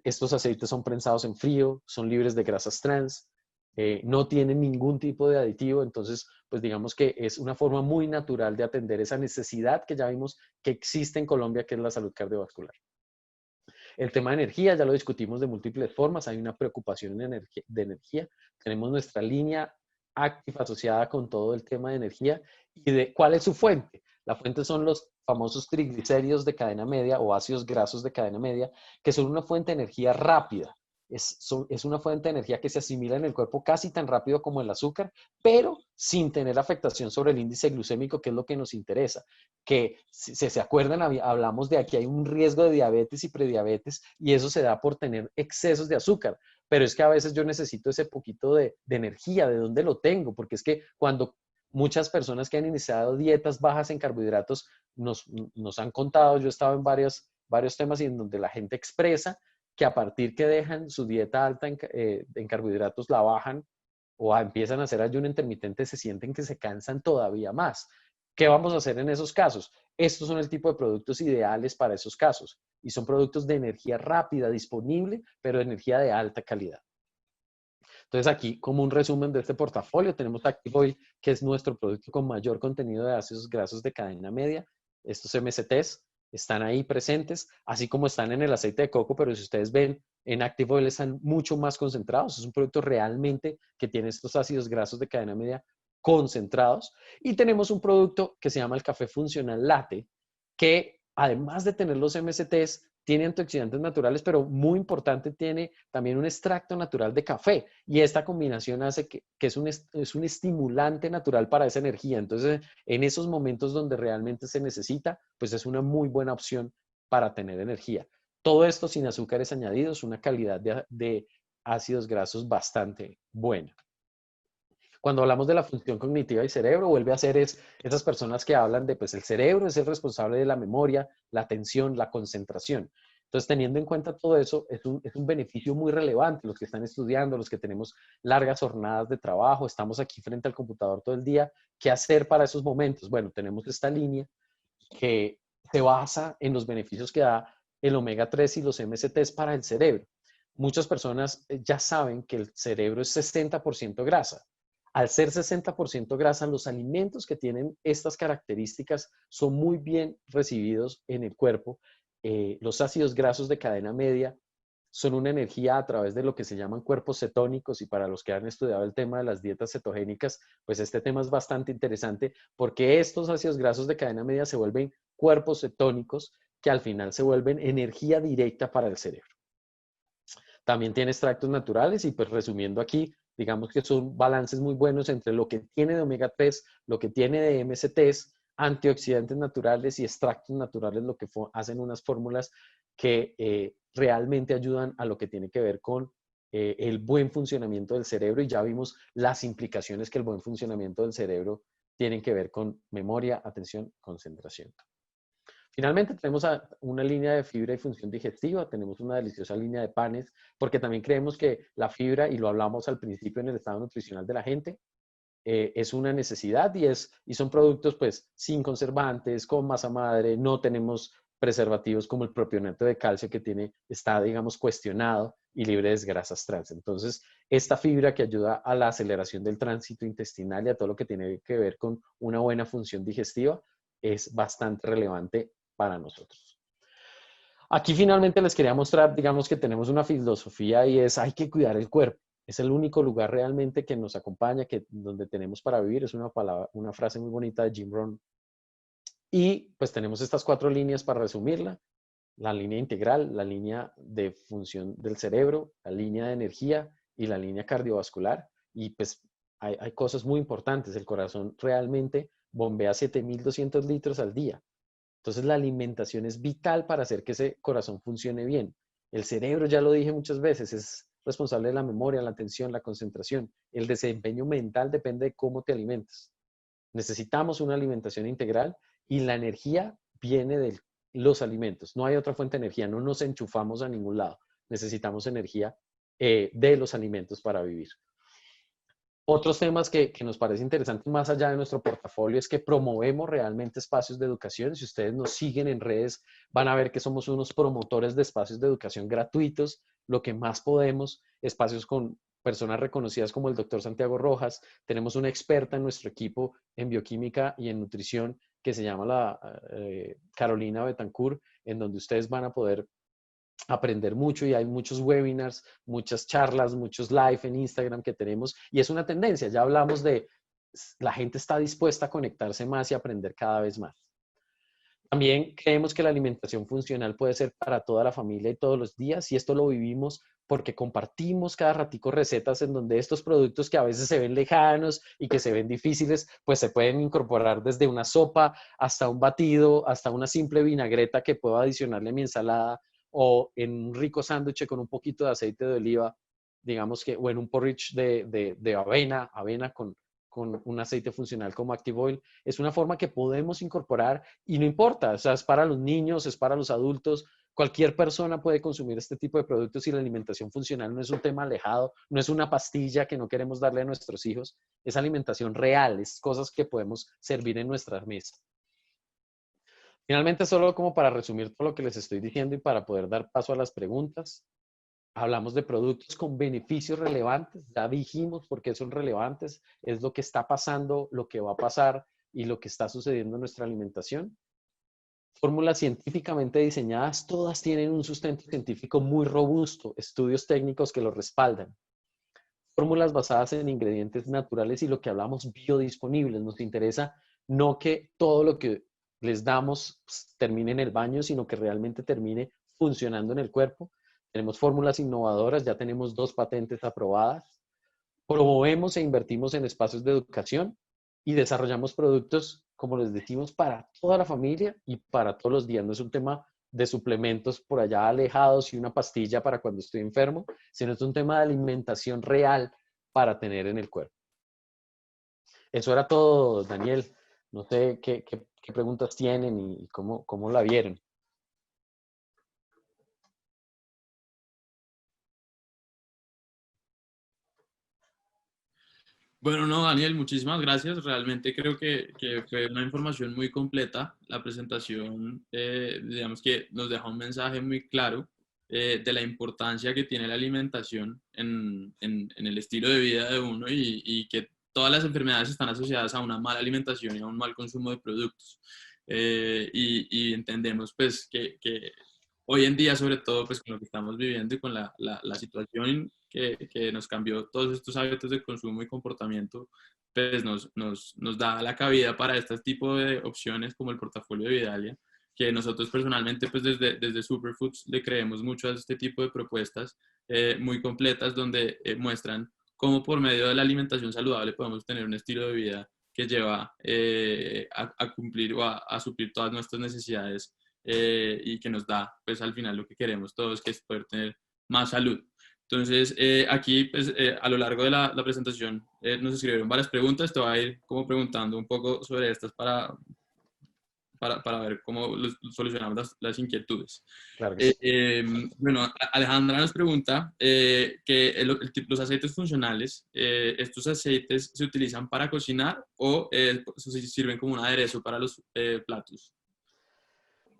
Estos aceites son prensados en frío, son libres de grasas trans, no tienen ningún tipo de aditivo, entonces, pues digamos que es una forma muy natural de atender esa necesidad que ya vimos que existe en Colombia, que es la salud cardiovascular. El tema de energía ya lo discutimos de múltiples formas, hay una preocupación de energía, tenemos nuestra línea Active asociada con todo el tema de energía y de cuál es su fuente. La fuente son los famosos triglicéridos de cadena media o ácidos grasos de cadena media, que son una fuente de energía rápida. Es una fuente de energía que se asimila en el cuerpo casi tan rápido como el azúcar, pero sin tener afectación sobre el índice glucémico, que es lo que nos interesa. Que si se acuerdan, hablamos de aquí hay un riesgo de diabetes y prediabetes, y eso se da por tener excesos de azúcar. Pero es que a veces yo necesito ese poquito de energía, ¿de dónde lo tengo? Porque es que cuando muchas personas que han iniciado dietas bajas en carbohidratos nos han contado, yo he estado en varios temas y en donde la gente expresa que a partir que dejan su dieta alta en carbohidratos, la bajan o empiezan a hacer ayuno intermitente, se sienten que se cansan todavía más. ¿Qué vamos a hacer en esos casos? Estos son el tipo de productos ideales para esos casos y son productos de energía rápida, disponible, pero de energía de alta calidad. Entonces aquí, como un resumen de este portafolio, tenemos Active Oil, que es nuestro producto con mayor contenido de ácidos grasos de cadena media. Estos MCTs están ahí presentes, así como están en el aceite de coco, pero si ustedes ven, en Active Oil están mucho más concentrados. Es un producto realmente que tiene estos ácidos grasos de cadena media concentrados. Y tenemos un producto que se llama el café funcional latte, que además de tener los MCTs, tiene antioxidantes naturales, pero muy importante, tiene también un extracto natural de café. Y esta combinación hace que es un estimulante natural para esa energía. Entonces, en esos momentos donde realmente se necesita, pues es una muy buena opción para tener energía. Todo esto sin azúcares añadidos, una calidad de ácidos grasos bastante buena. Cuando hablamos de la función cognitiva del cerebro, vuelve a ser esas personas que hablan de, pues el cerebro es el responsable de la memoria, la atención, la concentración. Entonces, teniendo en cuenta todo eso, es un beneficio muy relevante. Los que están estudiando, los que tenemos largas jornadas de trabajo, estamos aquí frente al computador todo el día, ¿qué hacer para esos momentos? Bueno, tenemos esta línea que se basa en los beneficios que da el omega 3 y los MCTs para el cerebro. Muchas personas ya saben que el cerebro es 60% grasa. Al ser 60% grasa, los alimentos que tienen estas características son muy bien recibidos en el cuerpo. Los ácidos grasos de cadena media son una energía a través de lo que se llaman cuerpos cetónicos, y para los que han estudiado el tema de las dietas cetogénicas, pues este tema es bastante interesante porque estos ácidos grasos de cadena media se vuelven cuerpos cetónicos que al final se vuelven energía directa para el cerebro. También tiene extractos naturales y pues resumiendo aquí, digamos que son balances muy buenos entre lo que tiene de omega 3, lo que tiene de MCTs, antioxidantes naturales y extractos naturales, lo que hacen unas fórmulas que realmente ayudan a lo que tiene que ver con el buen funcionamiento del cerebro, y ya vimos las implicaciones que el buen funcionamiento del cerebro tienen que ver con memoria, atención, concentración. Finalmente tenemos una línea de fibra y función digestiva, tenemos una deliciosa línea de panes, porque también creemos que la fibra, y lo hablamos al principio en el estado nutricional de la gente, es una necesidad y son productos pues sin conservantes, con masa madre, no tenemos preservativos como el propionato de calcio que está digamos cuestionado y libre de grasas trans. Entonces, esta fibra que ayuda a la aceleración del tránsito intestinal y a todo lo que tiene que ver con una buena función digestiva es bastante relevante para nosotros. Aquí finalmente les quería mostrar, digamos que tenemos una filosofía y es hay que cuidar el cuerpo. Es el único lugar realmente que nos acompaña, donde tenemos para vivir. Es una frase muy bonita de Jim Rohn. Y pues tenemos estas 4 líneas para resumirla. La línea integral, la línea de función del cerebro, la línea de energía y la línea cardiovascular. Y pues hay cosas muy importantes. El corazón realmente bombea 7.200 litros al día. Entonces la alimentación es vital para hacer que ese corazón funcione bien. El cerebro, ya lo dije muchas veces, es responsable de la memoria, la atención, la concentración. El desempeño mental depende de cómo te alimentas. Necesitamos una alimentación integral y la energía viene de los alimentos. No hay otra fuente de energía, no nos enchufamos a ningún lado. Necesitamos energía de los alimentos para vivir. Otros temas que nos parece interesante más allá de nuestro portafolio es que promovemos realmente espacios de educación. Si ustedes nos siguen en redes, van a ver que somos unos promotores de espacios de educación gratuitos, lo que más podemos, espacios con personas reconocidas como el doctor Santiago Rojas. Tenemos una experta en nuestro equipo en bioquímica y en nutrición que se llama Carolina Betancourt, en donde ustedes van a poder aprender mucho, y hay muchos webinars, muchas charlas, muchos live en Instagram que tenemos, y es una tendencia. Ya hablamos de la gente está dispuesta a conectarse más y aprender cada vez más. También creemos que la alimentación funcional puede ser para toda la familia y todos los días, y esto lo vivimos porque compartimos cada ratico recetas en donde estos productos que a veces se ven lejanos y que se ven difíciles, pues se pueden incorporar desde una sopa hasta un batido, hasta una simple vinagreta que puedo adicionarle a mi ensalada, o en un rico sándwich con un poquito de aceite de oliva, digamos que, o en un porridge de avena con un aceite funcional como Active Oil. Es una forma que podemos incorporar y no importa, o sea, es para los niños, es para los adultos. Cualquier persona puede consumir este tipo de productos, y la alimentación funcional no es un tema alejado, no es una pastilla que no queremos darle a nuestros hijos, es alimentación real, es cosas que podemos servir en nuestras mesas. Finalmente, solo como para resumir todo lo que les estoy diciendo y para poder dar paso a las preguntas, hablamos de productos con beneficios relevantes, ya dijimos por qué son relevantes, es lo que está pasando, lo que va a pasar y lo que está sucediendo en nuestra alimentación. Fórmulas científicamente diseñadas, todas tienen un sustento científico muy robusto, estudios técnicos que lo respaldan. Fórmulas basadas en ingredientes naturales y lo que hablamos biodisponibles. Nos interesa no que todo lo que les damos pues, termine en el baño, sino que realmente termine funcionando en el cuerpo. Tenemos fórmulas innovadoras, ya tenemos 2 patentes aprobadas. Promovemos e invertimos en espacios de educación y desarrollamos productos, como les decimos, para toda la familia y para todos los días. No es un tema de suplementos por allá alejados y una pastilla para cuando estoy enfermo, sino es un tema de alimentación real para tener en el cuerpo. Eso era todo, Daniel. No sé qué preguntas tienen y cómo la vieron. Bueno, no, Daniel, muchísimas gracias. Realmente creo que fue una información muy completa. La presentación, digamos que nos deja un mensaje muy claro de la importancia que tiene la alimentación en el estilo de vida de uno y que todas las enfermedades están asociadas a una mala alimentación y a un mal consumo de productos. Y entendemos pues que hoy en día, sobre todo, pues con lo que estamos viviendo y con la situación que nos cambió todos estos hábitos de consumo y comportamiento, pues nos da la cabida para este tipo de opciones como el portafolio de Vidalia, que nosotros personalmente, pues desde Superfoods le creemos mucho a este tipo de propuestas muy completas donde muestran cómo por medio de la alimentación saludable podemos tener un estilo de vida que lleva a cumplir o a suplir todas nuestras necesidades y que nos da, pues al final lo que queremos todos, que es poder tener más salud. Entonces, aquí, pues, a lo largo de la presentación nos escribieron varias preguntas. Te voy a ir como preguntando un poco sobre estas para ver cómo solucionamos las inquietudes. Claro que sí. Bueno, Alejandra nos pregunta que los aceites funcionales, ¿estos aceites se utilizan para cocinar o sirven como un aderezo para los platos?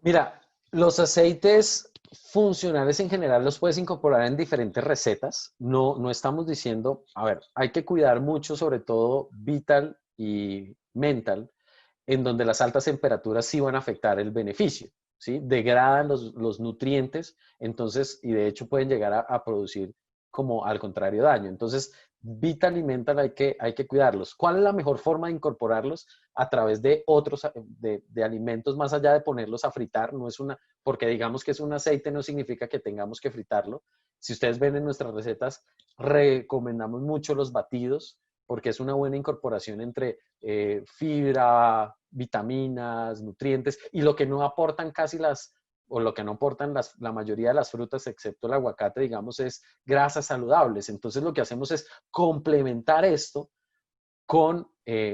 Mira, los aceites funcionales en general los puedes incorporar en diferentes recetas. No, no estamos diciendo, a ver, hay que cuidar mucho, sobre todo Vital y Mental, en donde las altas temperaturas sí van a afectar el beneficio, ¿sí? Degradan los nutrientes, entonces, y de hecho pueden llegar a producir como al contrario daño. Entonces, Vital y Mental hay que cuidarlos. ¿Cuál es la mejor forma de incorporarlos? A través de otros, de alimentos, más allá de ponerlos a fritar, no es una, porque digamos que es un aceite, no significa que tengamos que fritarlo. Si ustedes ven en nuestras recetas, recomendamos mucho los batidos, porque es una buena incorporación entre fibra, vitaminas, nutrientes, y lo que no aportan casi o lo que no aportan la mayoría de las frutas, excepto el aguacate, digamos, es grasas saludables. Entonces lo que hacemos es complementar esto con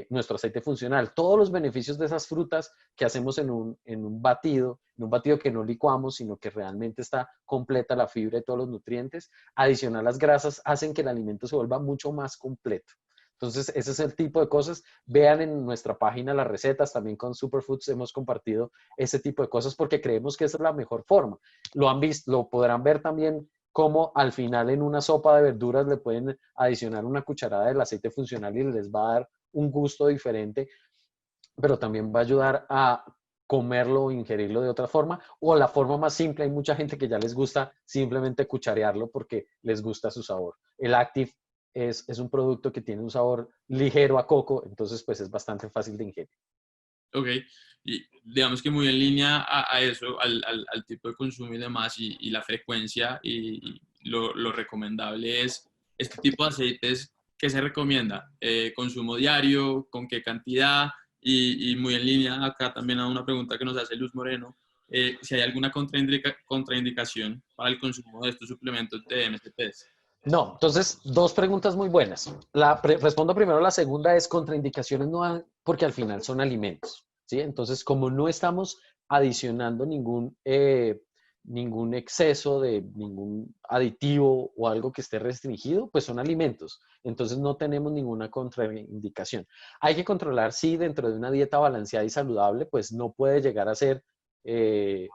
nuestro aceite funcional. Todos los beneficios de esas frutas que hacemos en un batido que no licuamos, sino que realmente está completa la fibra y todos los nutrientes, adicional las grasas, hacen que el alimento se vuelva mucho más completo. Entonces, ese es el tipo de cosas. Vean en nuestra página las recetas, también con Superfoods hemos compartido ese tipo de cosas porque creemos que esa es la mejor forma. Lo han visto, lo podrán ver también como al final en una sopa de verduras le pueden adicionar una cucharada del aceite funcional y les va a dar un gusto diferente, pero también va a ayudar a comerlo o ingerirlo de otra forma, o la forma más simple, hay mucha gente que ya les gusta simplemente cucharearlo porque les gusta su sabor. El Active es un producto que tiene un sabor ligero a coco, entonces pues es bastante fácil de ingerir. Ok, y digamos que muy en línea a eso, al tipo de consumo y demás, y la frecuencia, y lo recomendable es este tipo de aceites que se recomienda, consumo diario, con qué cantidad, y muy en línea acá también a una pregunta que nos hace Luz Moreno, si hay alguna contraindicación para el consumo de estos suplementos de MCTs. No, entonces, dos preguntas muy buenas. Respondo primero la segunda, es contraindicaciones, no, porque al final son alimentos, ¿sí? Entonces, como no estamos adicionando ningún exceso de ningún aditivo o algo que esté restringido, pues son alimentos. Entonces, no tenemos ninguna contraindicación. Hay que controlar si dentro de una dieta balanceada y saludable, pues no puede llegar a ser eh,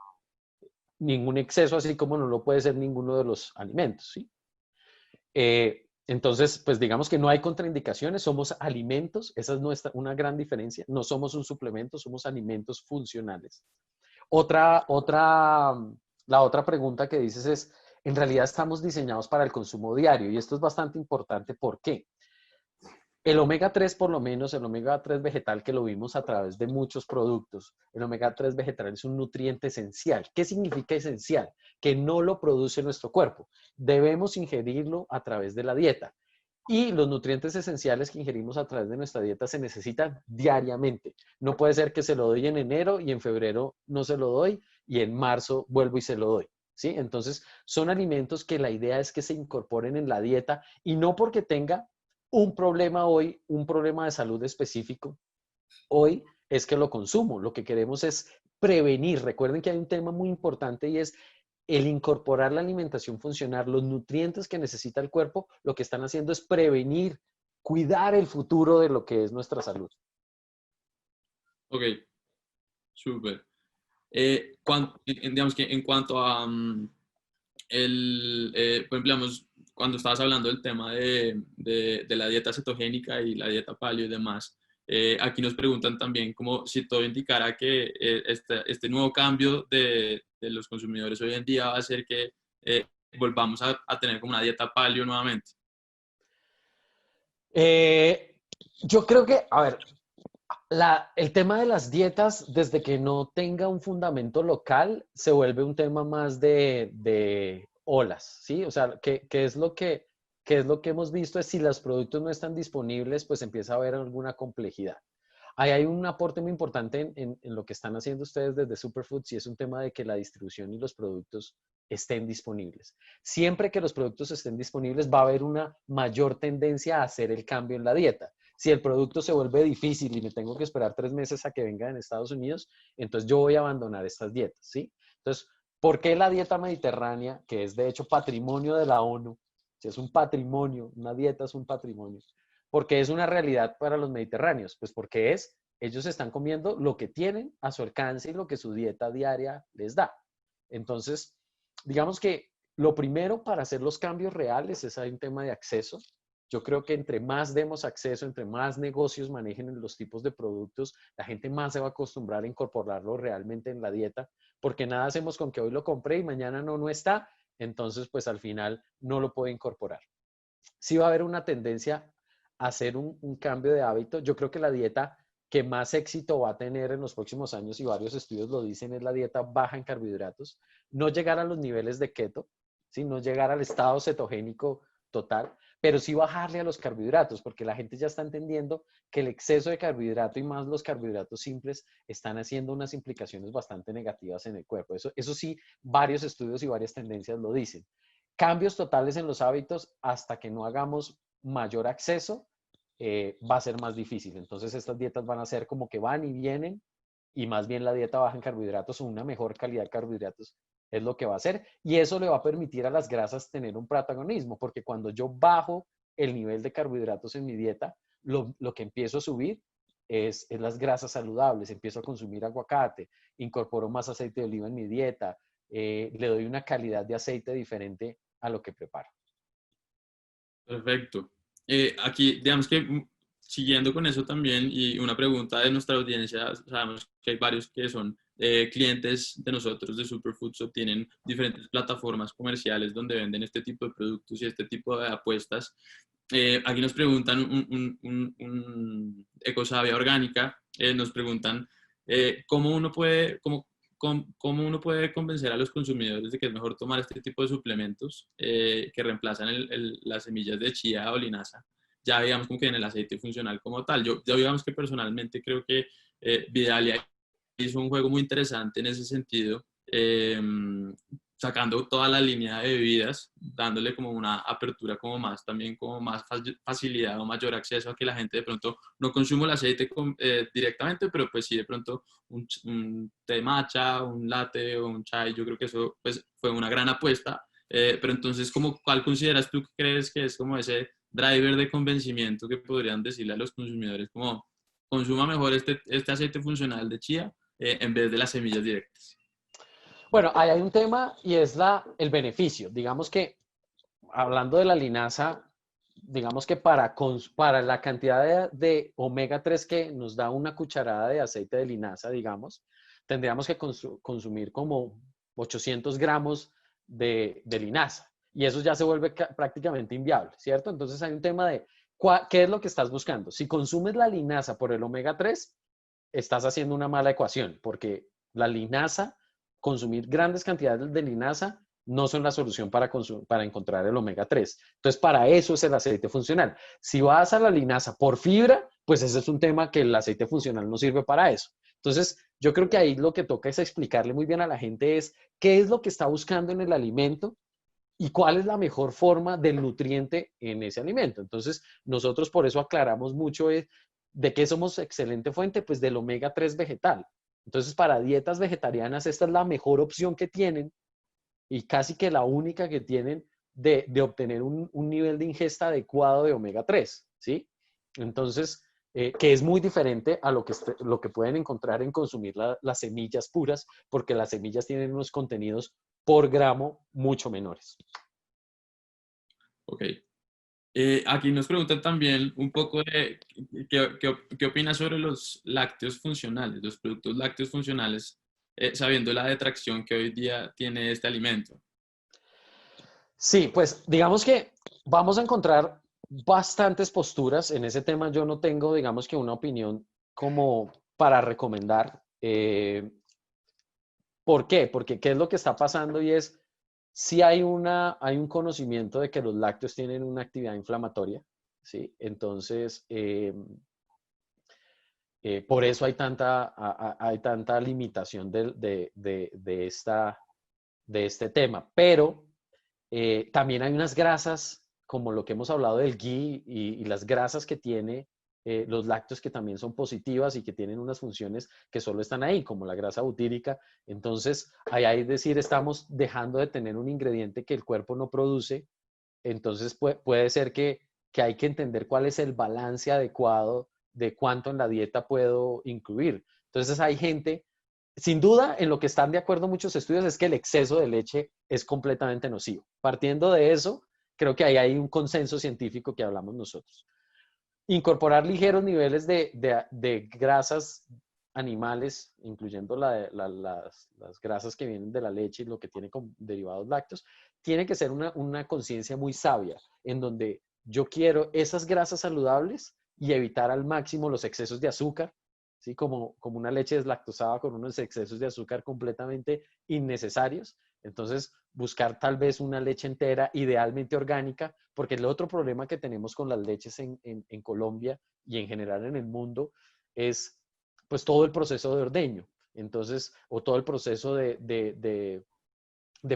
ningún exceso, así como no lo puede ser ninguno de los alimentos, ¿sí? Entonces, pues digamos que no hay contraindicaciones, somos alimentos, esa es una gran diferencia, no somos un suplemento, somos alimentos funcionales. La otra pregunta que dices es, en realidad estamos diseñados para el consumo diario y esto es bastante importante, ¿por qué? El omega 3, por lo menos, el omega 3 vegetal que lo vimos a través de muchos productos, el omega 3 vegetal es un nutriente esencial. ¿Qué significa esencial? Que no lo produce nuestro cuerpo. Debemos ingerirlo a través de la dieta. Y los nutrientes esenciales que ingerimos a través de nuestra dieta se necesitan diariamente. No puede ser que se lo doy en enero y en febrero no se lo doy y en marzo vuelvo y se lo doy. ¿Sí? Entonces, son alimentos que la idea es que se incorporen en la dieta y no porque tenga un problema hoy, un problema de salud específico, hoy es que lo consumo. Lo que queremos es prevenir. Recuerden que hay un tema muy importante y es el incorporar la alimentación funcional, los nutrientes que necesita el cuerpo, lo que están haciendo es prevenir cuidar el futuro de lo que es nuestra salud. Ok, súper. Digamos que en cuanto a por ejemplo, digamos, cuando estabas hablando del tema de la dieta cetogénica y la dieta paleo y demás, aquí nos preguntan también como si todo indicara que este nuevo cambio de los consumidores hoy en día va a hacer que volvamos a tener como una dieta paleo nuevamente. Eh, yo creo que, a ver, el tema de las dietas, desde que no tenga un fundamento local, se vuelve un tema más de olas, ¿sí? O sea, ¿qué es lo qué es lo que hemos visto? Es si los productos no están disponibles, pues empieza a haber alguna complejidad. Ahí hay un aporte muy importante en lo que están haciendo ustedes desde Superfoods y es un tema de que la distribución y los productos estén disponibles. Siempre que los productos estén disponibles va a haber una mayor tendencia a hacer el cambio en la dieta. Si el producto se vuelve difícil y me tengo que esperar 3 meses a que venga en Estados Unidos, entonces yo voy a abandonar estas dietas, ¿sí? Entonces, ¿por qué la dieta mediterránea, que es de hecho patrimonio de la ONU, si es un patrimonio, una dieta es un patrimonio, porque es una realidad para los mediterráneos? Pues porque ellos están comiendo lo que tienen a su alcance y lo que su dieta diaria les da. Entonces, digamos que lo primero para hacer los cambios reales es un tema de acceso. Yo creo que entre más demos acceso, entre más negocios manejen los tipos de productos, la gente más se va a acostumbrar a incorporarlo realmente en la dieta, porque nada hacemos con que hoy lo compré y mañana no está, entonces pues al final no lo puedo incorporar. Sí va a haber una tendencia a hacer un cambio de hábito. Yo creo que la dieta que más éxito va a tener en los próximos años, y varios estudios lo dicen, es la dieta baja en carbohidratos. No llegar a los niveles de keto, ¿sí? No llegar al estado cetogénico total, pero sí bajarle a los carbohidratos, porque la gente ya está entendiendo que el exceso de carbohidrato y más los carbohidratos simples están haciendo unas implicaciones bastante negativas en el cuerpo. Eso sí, varios estudios y varias tendencias lo dicen. Cambios totales en los hábitos hasta que no hagamos mayor acceso, va a ser más difícil. Entonces estas dietas van a ser como que van y vienen y más bien la dieta baja en carbohidratos o una mejor calidad de carbohidratos es lo que va a hacer y eso le va a permitir a las grasas tener un protagonismo, porque cuando yo bajo el nivel de carbohidratos en mi dieta, lo que empiezo a subir es las grasas saludables, empiezo a consumir aguacate, incorporo más aceite de oliva en mi dieta, le doy una calidad de aceite diferente a lo que preparo. Perfecto. Aquí, digamos que siguiendo con eso también, y una pregunta de nuestra audiencia, sabemos que hay varios que son clientes de nosotros de Superfoods o tienen diferentes plataformas comerciales donde venden este tipo de productos y este tipo de apuestas. Aquí nos preguntan Ecosavia Orgánica, nos preguntan cómo uno puede, cómo uno puede convencer a los consumidores de que es mejor tomar este tipo de suplementos que reemplazan las semillas de chía o linaza, ya digamos como que en el aceite funcional como tal. Yo digamos que personalmente creo que Vidalia hizo un juego muy interesante en ese sentido, sacando toda la línea de bebidas, dándole como una apertura como más, también como más facilidad o mayor acceso a que la gente de pronto no consuma el aceite directamente, pero pues sí de pronto un té matcha, un latte o un chai, yo creo que eso pues fue una gran apuesta, pero entonces como, ¿cuál consideras tú que crees que es como ese driver de convencimiento que podrían decirle a los consumidores como consuma mejor este aceite funcional de chía en vez de las semillas directas? Bueno, ahí hay un tema y es el beneficio. Digamos que, hablando de la linaza, digamos que para la cantidad de omega 3 que nos da una cucharada de aceite de linaza, digamos, tendríamos que consumir como 800 gramos de linaza. Y eso ya se vuelve prácticamente inviable, ¿cierto? Entonces hay un tema de qué es lo que estás buscando. Si consumes la linaza por el omega 3, estás haciendo una mala ecuación, porque la linaza, consumir grandes cantidades de linaza, no son la solución para encontrar el omega 3. Entonces, para eso es el aceite funcional. Si vas a la linaza por fibra, pues ese es un tema que el aceite funcional no sirve para eso. Entonces, yo creo que ahí lo que toca es explicarle muy bien a la gente es qué es lo que está buscando en el alimento y cuál es la mejor forma del nutriente en ese alimento. Entonces, nosotros por eso aclaramos mucho de qué somos excelente fuente, pues del omega 3 vegetal. Entonces, para dietas vegetarianas, esta es la mejor opción que tienen y casi que la única que tienen de obtener un nivel de ingesta adecuado de omega 3, ¿sí? Entonces, que es muy diferente a lo que pueden encontrar en consumir las semillas puras, porque las semillas tienen unos contenidos por gramo mucho menores. Ok. Aquí nos preguntan también un poco de qué opinas sobre los lácteos funcionales, los productos lácteos funcionales, sabiendo la detracción que hoy día tiene este alimento. Sí, pues digamos que vamos a encontrar bastantes posturas. En ese tema yo no tengo, digamos que una opinión como para recomendar. ¿Por qué? Porque ¿qué es lo que está pasando? Y es, si hay un conocimiento de que los lácteos tienen una actividad inflamatoria, ¿sí? Entonces, por eso hay tanta limitación de este tema. Pero también hay unas grasas, como lo que hemos hablado del ghee y las grasas que tiene los lácteos que también son positivas y que tienen unas funciones que solo están ahí, como la grasa butírica. Entonces, ahí es decir, estamos dejando de tener un ingrediente que el cuerpo no produce. Entonces, puede ser que hay que entender cuál es el balance adecuado de cuánto en la dieta puedo incluir. Entonces, hay gente, sin duda, en lo que están de acuerdo muchos estudios es que el exceso de leche es completamente nocivo. Partiendo de eso, creo que ahí hay un consenso científico que hablamos nosotros. Incorporar ligeros niveles de grasas animales, incluyendo las grasas que vienen de la leche y lo que tiene con derivados lácteos, tiene que ser una conciencia muy sabia, en donde yo quiero esas grasas saludables y evitar al máximo los excesos de azúcar, ¿sí? Como una leche deslactosada con unos excesos de azúcar completamente innecesarios. Entonces, buscar tal vez una leche entera, idealmente orgánica, porque el otro problema que tenemos con las leches en Colombia y en general en el mundo es pues todo el proceso de ordeño. Entonces, o todo el proceso de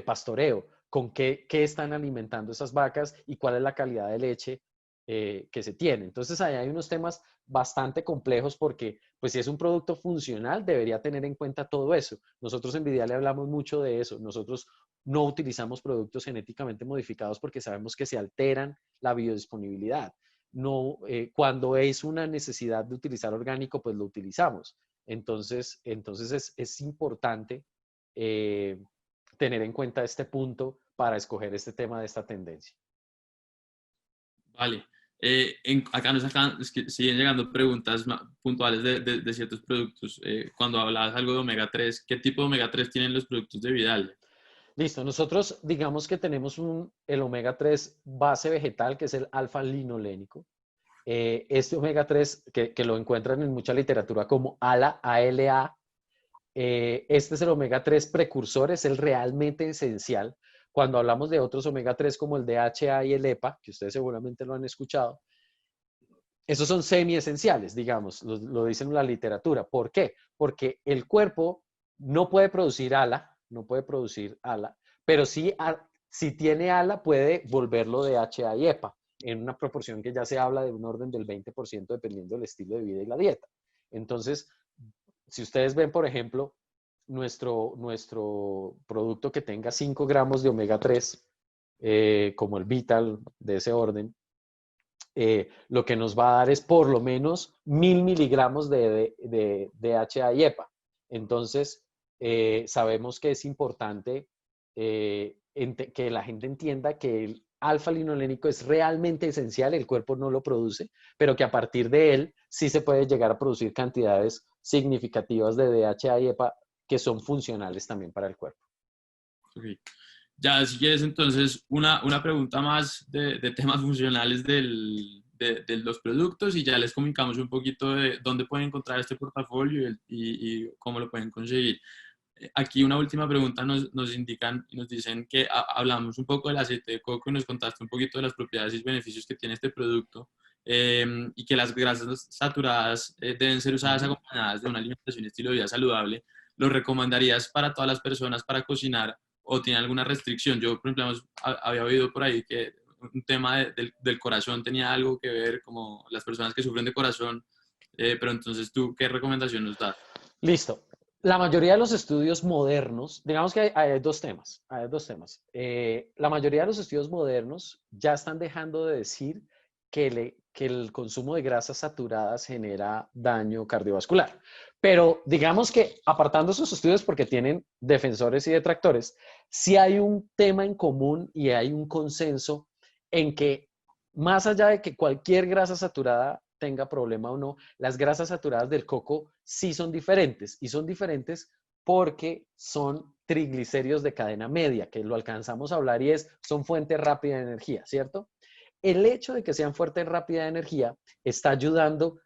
pastoreo, con qué están alimentando esas vacas y cuál es la calidad de leche que se tiene. Entonces, ahí hay unos temas bastante complejos porque, pues, si es un producto funcional, debería tener en cuenta todo eso. Nosotros en Vidiale hablamos mucho de eso. Nosotros no utilizamos productos genéticamente modificados porque sabemos que se alteran la biodisponibilidad. No, cuando es una necesidad de utilizar orgánico, pues lo utilizamos. Entonces es importante tener en cuenta este punto para escoger este tema de esta tendencia. Vale. Acá es que siguen llegando preguntas puntuales de ciertos productos. Cuando hablabas algo de omega 3, ¿qué tipo de omega 3 tienen los productos de Vidal? Listo, nosotros digamos que tenemos el omega 3 base vegetal, que es el alfa-linolénico. Este omega 3, que lo encuentran en mucha literatura como ALA, ALA, este es el omega 3 precursor, es el realmente esencial. Cuando hablamos de otros omega 3 como el DHA y el EPA, que ustedes seguramente lo han escuchado, esos son semi-esenciales, digamos, lo dicen en la literatura. ¿Por qué? Porque el cuerpo no puede producir ALA, no puede producir ALA, pero sí, si tiene ALA puede volverlo DHA y EPA en una proporción que ya se habla de un orden del 20% dependiendo del estilo de vida y la dieta. Entonces, si ustedes ven, por ejemplo, nuestro producto que tenga 5 gramos de omega 3, como el Vital de ese orden, lo que nos va a dar es por lo menos 1000 miligramos de DHA y EPA. Entonces, sabemos que es importante que la gente entienda que el alfa-linolénico es realmente esencial, el cuerpo no lo produce, pero que a partir de él sí se puede llegar a producir cantidades significativas de DHA y EPA que son funcionales también para el cuerpo. Okay. Ya, si quieres, entonces, una pregunta más de temas funcionales de los productos y ya les comunicamos un poquito de dónde pueden encontrar este portafolio y cómo lo pueden conseguir. Aquí una última pregunta nos indican y nos dicen que hablamos un poco del aceite de coco y nos contaste un poquito de las propiedades y beneficios que tiene este producto y que las grasas saturadas deben ser usadas acompañadas de una alimentación y estilo de vida saludable. ¿Lo recomendarías para todas las personas para cocinar o tiene alguna restricción? Yo, por ejemplo, había oído por ahí que un tema del corazón tenía algo que ver, como las personas que sufren de corazón, pero entonces tú, ¿qué recomendación nos das? Listo. La mayoría de los estudios modernos, digamos que hay dos temas, la mayoría de los estudios modernos ya están dejando de decir que que el consumo de grasas saturadas genera daño cardiovascular. Pero digamos que apartando esos estudios porque tienen defensores y detractores, sí hay un tema en común y hay un consenso en que más allá de que cualquier grasa saturada tenga problema o no, las grasas saturadas del coco sí son diferentes y son diferentes porque son triglicéridos de cadena media, que lo alcanzamos a hablar y son fuente rápida de energía, ¿cierto? El hecho de que sean fuente rápida de energía está ayudando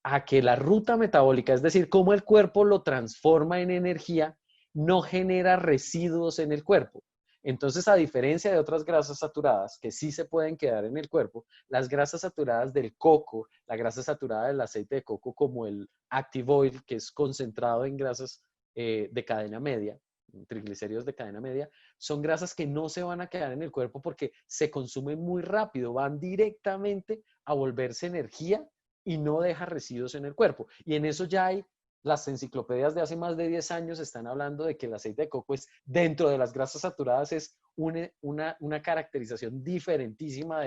a que la ruta metabólica, es decir, cómo el cuerpo lo transforma en energía, no genera residuos en el cuerpo. Entonces, a diferencia de otras grasas saturadas que sí se pueden quedar en el cuerpo, las grasas saturadas del coco, la grasa saturada del aceite de coco, como el active oil, que es concentrado en grasas de cadena media, triglicéridos de cadena media, son grasas que no se van a quedar en el cuerpo porque se consumen muy rápido, van directamente a volverse energía y no deja residuos en el cuerpo. Y en eso ya hay, las enciclopedias de hace más de 10 años están hablando de que el aceite de coco es, dentro de las grasas saturadas, es una caracterización diferentísima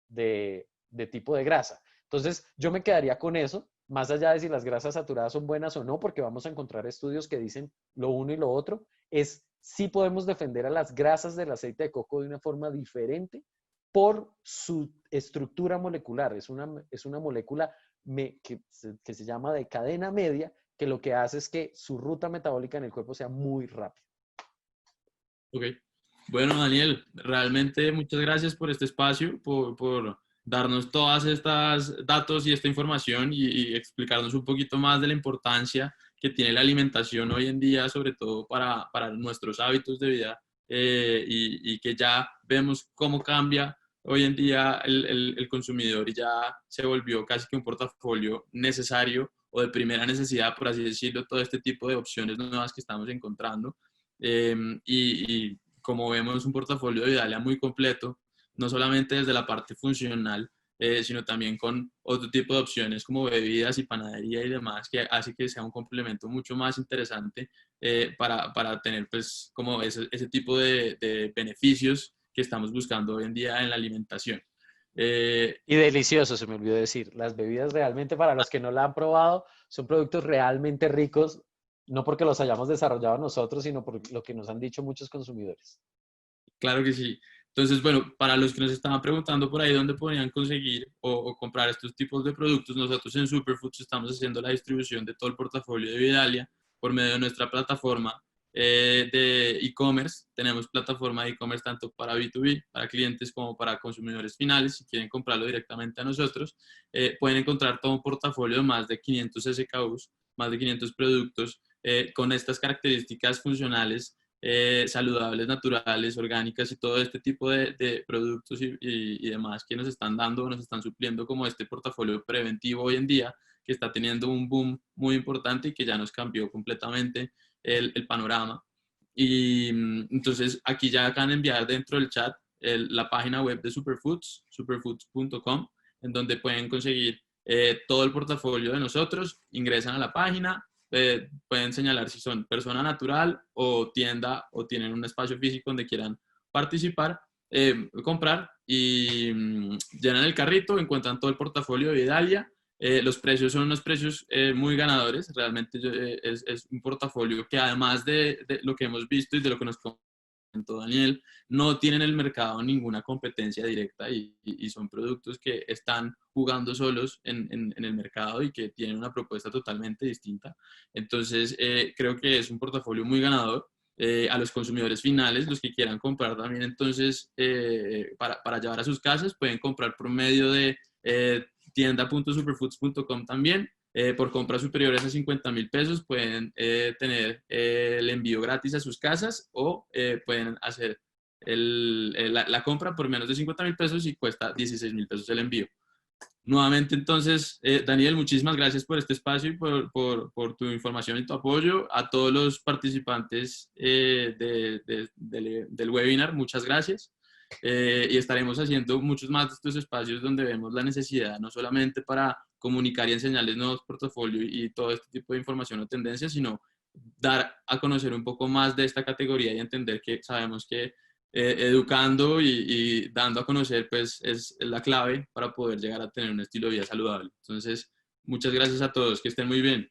de tipo de grasa. Entonces, yo me quedaría con eso, más allá de si las grasas saturadas son buenas o no, porque vamos a encontrar estudios que dicen lo uno y lo otro, es si podemos defender a las grasas del aceite de coco de una forma diferente por su estructura molecular. Es una molécula que se llama de cadena media, que lo que hace es que su ruta metabólica en el cuerpo sea muy rápida. Ok. Bueno, Daniel, realmente muchas gracias por este espacio, por darnos todas estas datos y esta información y explicarnos un poquito más de la importancia que tiene la alimentación hoy en día, sobre todo para nuestros hábitos de vida, y que ya vemos cómo cambia hoy en día el consumidor y ya se volvió casi que un portafolio necesario o de primera necesidad, por así decirlo, todo este tipo de opciones nuevas que estamos encontrando. Y como vemos, un portafolio de Vidalia muy completo, no solamente desde la parte funcional, sino también con otro tipo de opciones como bebidas y panadería y demás, que hace que sea un complemento mucho más interesante para tener pues como ese tipo de beneficios que estamos buscando hoy en día en la alimentación. Y delicioso, se me olvidó decir. Las bebidas realmente, para los que no la han probado, son productos realmente ricos, no porque los hayamos desarrollado nosotros, sino por lo que nos han dicho muchos consumidores. Claro que sí. Entonces, bueno, para los que nos estaban preguntando por ahí dónde podrían conseguir o comprar estos tipos de productos, nosotros en Superfoods estamos haciendo la distribución de todo el portafolio de Vidalia por medio de nuestra plataforma de e-commerce. Tenemos plataforma de e-commerce tanto para B2B, para clientes, como para consumidores finales. Si quieren comprarlo directamente a nosotros, pueden encontrar todo un portafolio de más de 500 SKUs, más de 500 productos con estas características funcionales, saludables, naturales, orgánicas y todo este tipo de productos y demás que nos están dando, nos están supliendo como este portafolio preventivo hoy en día, que está teniendo un boom muy importante y que ya nos cambió completamente el panorama. Y entonces aquí ya acaban de enviar dentro del chat la página web de Superfoods, superfoods.com, en donde pueden conseguir todo el portafolio de nosotros, ingresan a la página, pueden señalar si son persona natural o tienda o tienen un espacio físico donde quieran participar, comprar y llenan el carrito, encuentran todo el portafolio de Vidalia. Los precios son unos precios muy ganadores, realmente es un portafolio que además de lo que hemos visto y de lo que nos comentó Daniel, no tienen en el mercado ninguna competencia directa y son productos que están jugando solos en el mercado y que tienen una propuesta totalmente distinta. Entonces, creo que es un portafolio muy ganador. A los consumidores finales, los que quieran comprar también, entonces, para llevar a sus casas, pueden comprar por medio de tienda.superfoods.com también. Por compras superiores a 50,000 pesos pueden tener el envío gratis a sus casas o pueden hacer la compra por menos de 50,000 pesos y cuesta 16,000 pesos el envío. Nuevamente, entonces, Daniel, muchísimas gracias por este espacio y por tu información y tu apoyo. A todos los participantes del webinar, muchas gracias. Y estaremos haciendo muchos más de estos espacios donde vemos la necesidad, no solamente para comunicar y enseñarles nuevos portafolios y todo este tipo de información o tendencias, sino dar a conocer un poco más de esta categoría y entender que sabemos que educando y dando a conocer, pues es la clave para poder llegar a tener un estilo de vida saludable. Entonces, muchas gracias a todos, que estén muy bien.